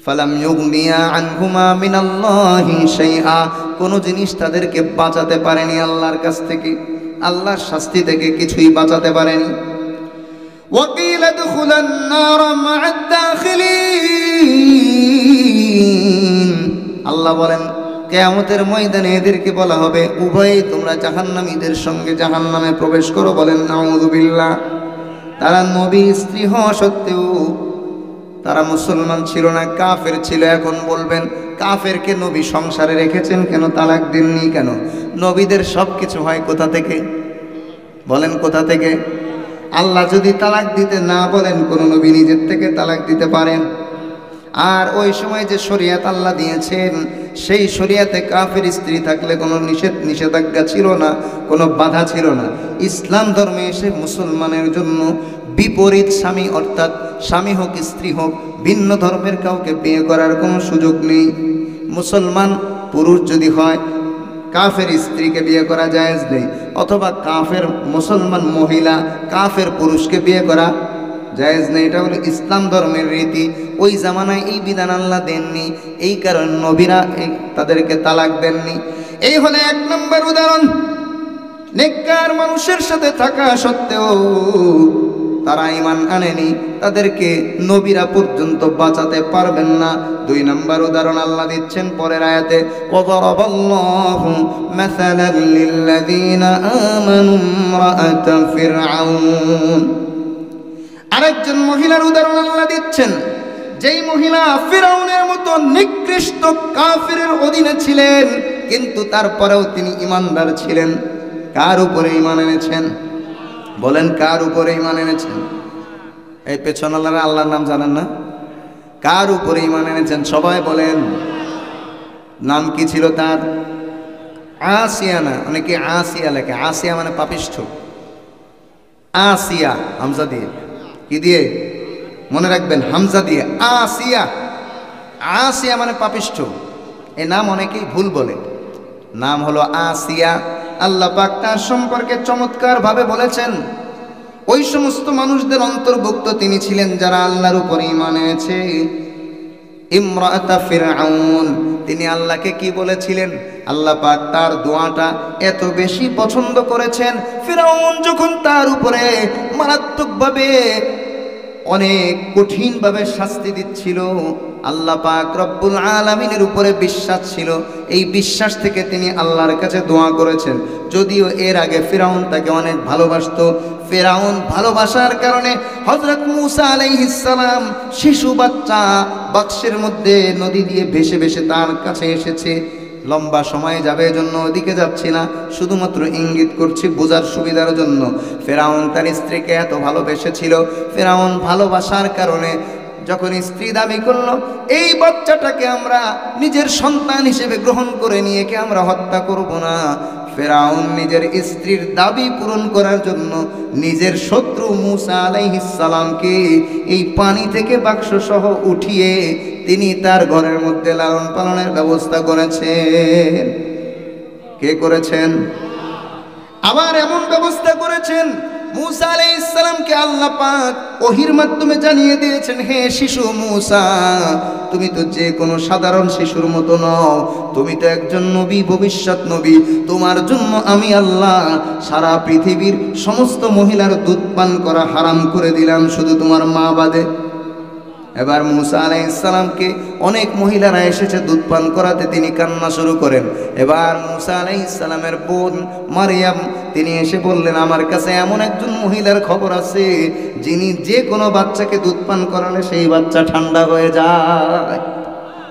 ফালাম ইউগনিয়া আনহুমা মিনাল্লাহি শাইআ, কোন জিনিস তাদেরকে বাঁচাতে পারেনি আল্লাহর কাছ থেকে, আল্লাহর শাস্তি থেকে কিছুই বাঁচাতে পারেনি। ওয়াকিল আদখুলান নার মা'আদ দাখিলিন, আল্লাহ বলেন কিয়ামতের ময়দানে এদেরকে বলা হবে উভয়ই তোমরা জাহান্নামীদের সঙ্গে জাহান্নামে প্রবেশ করো। বলেন নাউযুবিল্লাহ। তারা নবী স্ত্রী হওয়া সত্ত্বেও তারা মুসলমান ছিল না, কাফের ছিল। এখন বলবেন কাফেরকে নবী সংসারে রেখেছেন কেন, তালাক দেননি কেন? নবীদের সব কিছু হয় কোথা থেকে? বলেন কোথা থেকে? আল্লাহ যদি তালাক দিতে না বলেন, কোন নবী নিজের থেকে তালাক দিতে পারেন? আর ওই সময় যে শরিয়াত আল্লাহ দিয়েছেন, সেই শরিয়াতে কাফের স্ত্রী থাকলে কোনো নিষেধাজ্ঞা ছিল না, কোনো বাধা ছিল না। ইসলাম ধর্মে এসে মুসলমানের জন্য বিপরীত স্বামী, অর্থাৎ স্বামী হোক স্ত্রী হোক, ভিন্ন ধর্মের কাউকে বিয়ে করার কোনো সুযোগ নেই। মুসলমান পুরুষ যদি হয়, কাফের স্ত্রীকে বিয়ে করা জায়েজ নেই, অথবা কাফের মুসলমান মহিলা কাফের পুরুষকে বিয়ে করা জায়েজ নেই। এটা হলো ইসলাম ধর্মের রীতি। ওই জামানায় এই বিধান আল্লাহ দেননি, এই কারণে নবীরা তাদেরকে তালাক দেননি। এই হলো এক নম্বর উদাহরণ। নেককার মানুষের সাথে থাকা সত্ত্বেও তারা ঈমান আনেনি, তাদেরকে নবীরা পর্যন্ত বাঁচাতে পারবেন না। দুই নম্বর উদাহরণ আল্লাহ দিচ্ছেন পরের আয়াতে, ওয়াদারাবাল্লাহু মাসালাল লিল্লাযীনা আমানু ইমরাআতা ফিরআউন, আরেকজন মহিলার উদাহরণ আল্লাহ দিচ্ছেন, যেই মহিলা ফিরআউনের মতো নিকৃষ্ট কাফিরের অধীনে ছিলেন, কিন্তু তারপরেও তিনি ঈমানদার ছিলেন। কার উপরে ঈমান এনেছেন? বলেন কার উপরে ঈমান এনেছেন? এই পেছনওয়ালারা আল্লাহর নাম জানেন না? কার উপরে ঈমান এনেছেন সবাই বলেন। নাম কি ছিল তার? আসিয়া না, অনেকে আসিয়া লেখে। আসিয়া মানে পাপিষ্ঠ। আসিয়া হামজা দিয়ে, কি দিয়ে? মনে রাখবেন হামজা দিয়ে, আসিয়া। আসিয়া মানে পাপিষ্ঠ। এই নাম অনেকেই ভুল বলে। নাম হলো আসিয়া। আল্লাহ পাক তার সম্পর্কে চমৎকার ভাবে বলেছেন, ওই সমস্ত মানুষদের অন্তর্ভুক্ত তিনি ছিলেন যারা আল্লাহর উপরে ঈমান এনেছে। ইমরাআতা ফিরআউন, তিনি আল্লাহকে কি বলেছিলেন? আল্লাহ পাক তার দোয়াটা এত বেশি পছন্দ করেছেন, ফিরআউন যখন তার উপরে মারাত্মকভাবে অনেক কঠিনভাবে শাস্তি দিচ্ছিল, আল্লাহ পাক রব্বুল আলামিনের উপরে বিশ্বাস ছিল। এই বিশ্বাস থেকে তিনি আল্লাহর কাছে দোয়া করেছেন। যদিও এর আগে ফিরআউন তাকে অনেক ভালোবাসতো। ফিরআউন ভালোবাসার কারণে হযরত মূসা আলাইহিস সালাম শিশু বাচ্চা বাক্সের মধ্যে নদী দিয়ে ভেসে ভেসে তার কাছে এসেছে। লম্বা সময় যাবে জন্য ওদিকে যাচ্ছি না, শুধুমাত্র ইঙ্গিত করছি বোঝার সুবিধার জন্য। ফিরআউন তার স্ত্রীকে এত ভালোবেসেছিল, ফিরআউন ভালোবাসার কারণে যখন স্ত্রী দাবি করলো এই বাচ্চাটাকে আমরা নিজের সন্তান হিসেবে গ্রহণ করে নিয়ে কে আমরা হত্যা করব না, ফিরআউন নিজের স্ত্রীর দাবি পূরণ করার জন্য নিজের শত্রু মূসা আলাইহিস সালামকে এই পানি থেকে বাক্স সহ উঠিয়ে তিনি তার ঘরের মধ্যে লালন পালনের ব্যবস্থা করেছেন। কে করেছেন? আবার এমন ব্যবস্থা করেছেন মূসা আলাইহিস সালামকে আল্লাহ পাক ওহীর মাধ্যমে জানিয়ে দিয়েছেন, হে শিশু মূসা, তুমি তো যে কোনো সাধারণ শিশুর মতো নও, তুমি তো একজন নবী, ভবিষ্যৎ নবী। তোমার জন্য আমি আল্লাহ সারা পৃথিবীর সমস্ত মহিলার দুধ পান করা হারাম করে দিলাম, শুধু তোমার মা বাদে। এবার মুসা আলাইহিস সালামকে অনেক মহিলারা এসেছে দুধ পান করাতে, তিনি কান্না শুরু করেন। এবার মুসা আলাইহিস সালামের বোন মারিয়াম তিনি এসে বললেন, আমার কাছে এমন একজন মহিলার খবর আছে যিনি যে কোনো বাচ্চাকে দুধ পান করালে সেই বাচ্চা ঠান্ডা হয়ে যায়।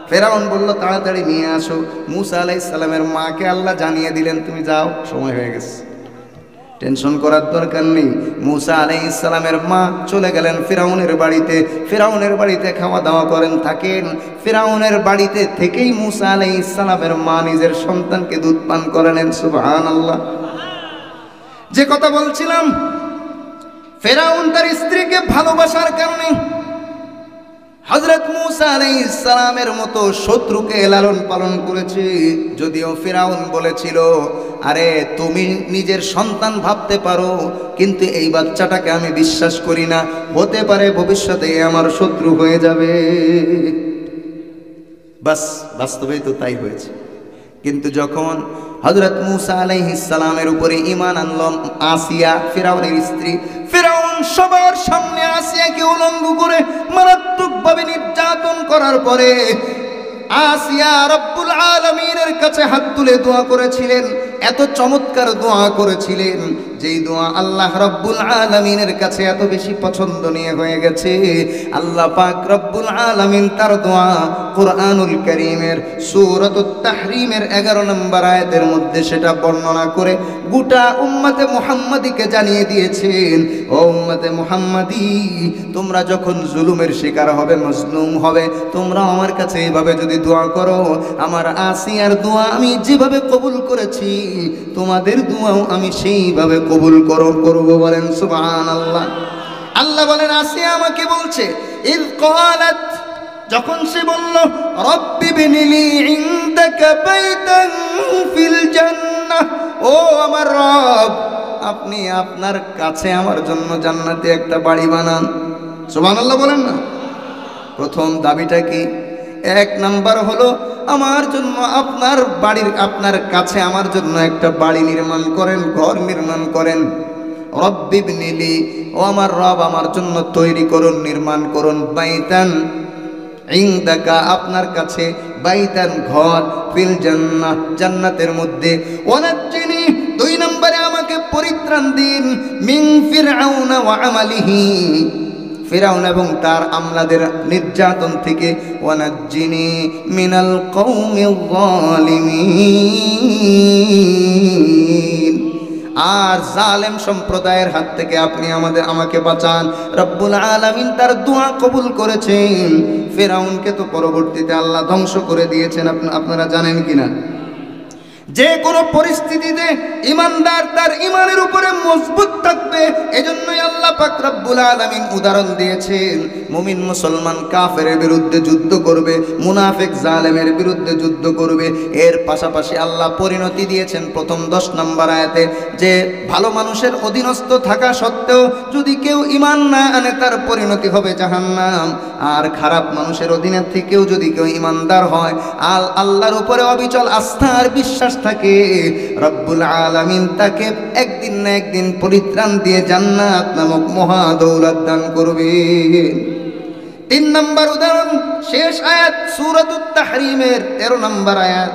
ফেরাউন বলল, তাড়াতাড়ি নিয়ে আসো। মুসা আলাইহিস সালামের মাকে আল্লাহ জানিয়ে দিলেন, তুমি যাও, সময় হয়ে গেছে, টেনশন করার দরকার নেই। মুসা আলাইহিস সালামের মা চলে গেলেন ফিরাউনের বাড়িতে। ফিরাউনের বাড়িতে খাওয়া দাওয়া করেন থাকেন। ফিরাউনের বাড়িতে থেকেই মুসা আলাইহিস সালামের মা নিজের সন্তানকে দুধ পান করালেন। সুবহানাল্লাহ। যে কথা বলছিলাম, ফিরাউন তার স্ত্রীকে ভালোবাসার কারণে হযরত মুসা আলাইহিস সালামের মতো শত্রুকে লালন পালন করেছে। যদিও ফিরাউন বলেছিল, আরে তুমি নিজের সন্তান ভাবতে পারো, কিন্তু এই বাচ্চাটাকে আমি বিশ্বাস করি না, হতে পারে ভবিষ্যতে আমার শত্রু হয়ে যাবে। বাস, বাস্তবেই তো তাই হয়েছে। কিন্তু যখন হযরত মুসা আলাইহিস সালামের উপরে ঈমান আনল আসিয়া, ফিরাউনের স্ত্রী, ফিরাউন সবার সামনে আসিয়াকে উলঙ্গ করে মারাত্মকভাবে নির্যাতন করার পরে আসিয়া রব্বুল আলামিনের কাছে হাত তুলে দোয়া করেছিলেন। এত চমৎকার দোয়া করেছিলেন, যেই দোয়া আল্লাহ রব্বুল আলামিনের কাছে এত বেশি পছন্দনীয় হয়ে গেছে। আল্লাহ পাক রব্বুল আলামিন তার দোয়া কুরআনুল কারীমের সূরাতুত তাহরিমের 11 নম্বর আয়াতের মধ্যে সেটা বর্ণনা করে গোটা উম্মতে মুহাম্মাদীকে জানিয়ে দিয়েছেন, ও উম্মতে মুহাম্মাদী, তোমরা যখন জুলুমের শিকার হবে, মজলুম হবে, তোমরা আমার কাছে এইভাবে যদি দোয়া করো, আমার আসিয়ার দোয়া আমি যেভাবে কবুল করেছি, তোমাদের দোয়াও আমি সেইভাবে কবুল করব। বলেন সুবহানাল্লাহ। আল্লাহ বলেন, আসিয়া আমাকে বলছে, ইয ক্বালাত, যখন সে বলল, রব্বি বিনিলি ইনদাকা বাইতান ফিল জান্নাহ, ও আমার রব, আপনি আপনার কাছে আমার জন্য জান্নাতে একটা বাড়ি বানান। সুবহানাল্লাহ বলেন না। প্রথম দাবিটা কি? এক নাম্বার হলো, আমার জন্য আপনার বাড়ির, আপনার কাছে আমার জন্য একটা বাড়ি নির্মাণ করেন, ঘর নির্মাণ করেন। রব্বি বিনিলি, ও আমার রব, আমার জন্য তৈরি করুন, নির্মাণ করুন, বাইতান ইনদাকা, আপনার কাছে, বাইতান ঘর, ফিল জান্নাহ, জান্নাতের মধ্যে, ওয়ানাজ্জিনি, দুই নম্বরে আমাকে পরিত্রাণ দিন, মিন ফিরআউনা ওয়া আমালিহি, ফিরাউন এবং তার আমলাদের নির্যাতন থেকে, ওয়ানাজ্জিনি মিনাল কওমিয যালিমিন, আর জালেম সম্প্রদায়ের হাত থেকে আপনি আমাকে বাঁচান। রব্বুল আলামিন তার দোয়া কবুল করেছেন। ফিরাউনকে তো পরবর্তীতে আল্লাহ ধ্বংস করে দিয়েছেন, আপনারা জানেন কিনা? যে কোনো পরিস্থিতিতে ইমানদার তার ইমানের উপরে মজবুত থাকবে। এজন্যই আল্লাহ পাক রব্বুল আলামিন উদাহরণ দিয়েছেন, মুমিন মুসলমান কাফেরের বিরুদ্ধে যুদ্ধ করবে, মুনাফিক জালেমের বিরুদ্ধে যুদ্ধ করবে। এর পাশাপাশি আল্লাহ পরিণতি দিয়েছেন প্রথম 10 নম্বর আয়াতে, যে ভালো মানুষের অধীনস্থ থাকা সত্ত্বেও যদি কেউ ঈমান না আনে, তার পরিণতি হবে জাহান্নাম। আর খারাপ মানুষের অধীনে থেকেও যদি কেউ ঈমানদার হয়, আল্লাহর উপরে অবিচল আস্থা আর বিশ্বাস থাকে, রব্বুল আলামিন তাকে একদিন না একদিন পরিত্রাণ দিয়ে জান্নাত নামক মহা দৌলত দান করবেন। 3 নম্বর উদাহরণ, শেষ আয়াত সূরাতুত তাহরিমের 13 নম্বর আয়াত,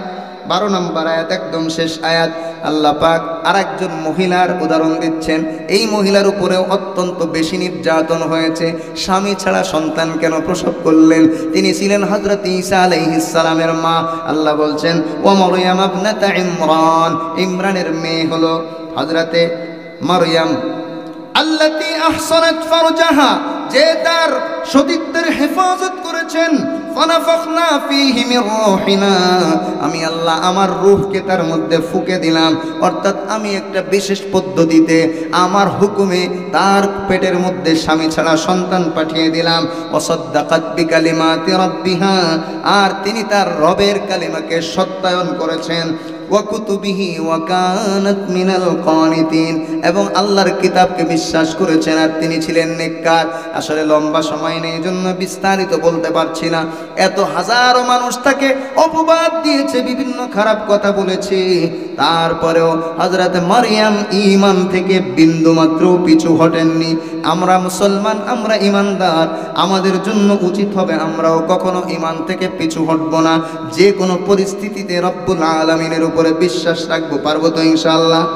12 নম্বর আয়াত, একদম শেষ আয়াত। আল্লাহ পাক আরেকজন মহিলার উদাহরণ দিচ্ছেন। এই মহিলার উপরেও অত্যন্ত বেশি নির্যাতন হয়েছে। স্বামী ছাড়া সন্তান কেন প্রসব করলেন? তিনি ছিলেন হযরত ঈসা আলাইহিস সালামের মা। আল্লাহ বলছেন, ওয়া মারইয়াম ইবনাতা ইমরান, ইমরানের মেয়ে হলো হযরতে মারইয়াম, আল্লাতী আহসানাত ফারজাহা, যে তার সতীত্বের হেফাজত করেছেন, ফানাফাখনা ফীহি মির রূহিনা, আমি আল্লাহ আমার রূহকে তার মধ্যে ফুঁকে দিলাম, অর্থাৎ আমি একটা বিশেষ পদ্ধতিতে আমার হুকুমে তার পেটের মধ্যে স্বামী ছাড়া সন্তান পাঠিয়ে দিলাম। ওয়াসাদ্দাকাত বিকালিমাতি রাব্বিহা, আর তিনি তার রবের কালিমাকে সত্যায়ন করেছেন। ওয়াকুতুবিহি ওয়া কানাত মিনাল কানিতিন, এবং আল্লাহর কিতাবকে বিশ্বাস করেছেন, আর তিনি ছিলেন নেককার। আসলে লম্বা সময় নেই, জন্য বিস্তারিত বলতে পারছি না। এত হাজারো মানুষ তাকে অপবাদ দিয়েছে, বিভিন্ন খারাপ কথা বলেছে, তারপরেও হযরত মারইয়াম ঈমান থেকে বিন্দুমাত্র পিছু হটেননি। আমরা মুসলমান, আমরা ঈমানদার, আমাদের জন্য উচিত হবে আমরাও কখনো ঈমান থেকে পিছু হটব না। যে কোনো পরিস্থিতিতে রব্বুল আলামিনের উপরে বিশ্বাস রাখবো। পারবো তো ইনশাআল্লাহ?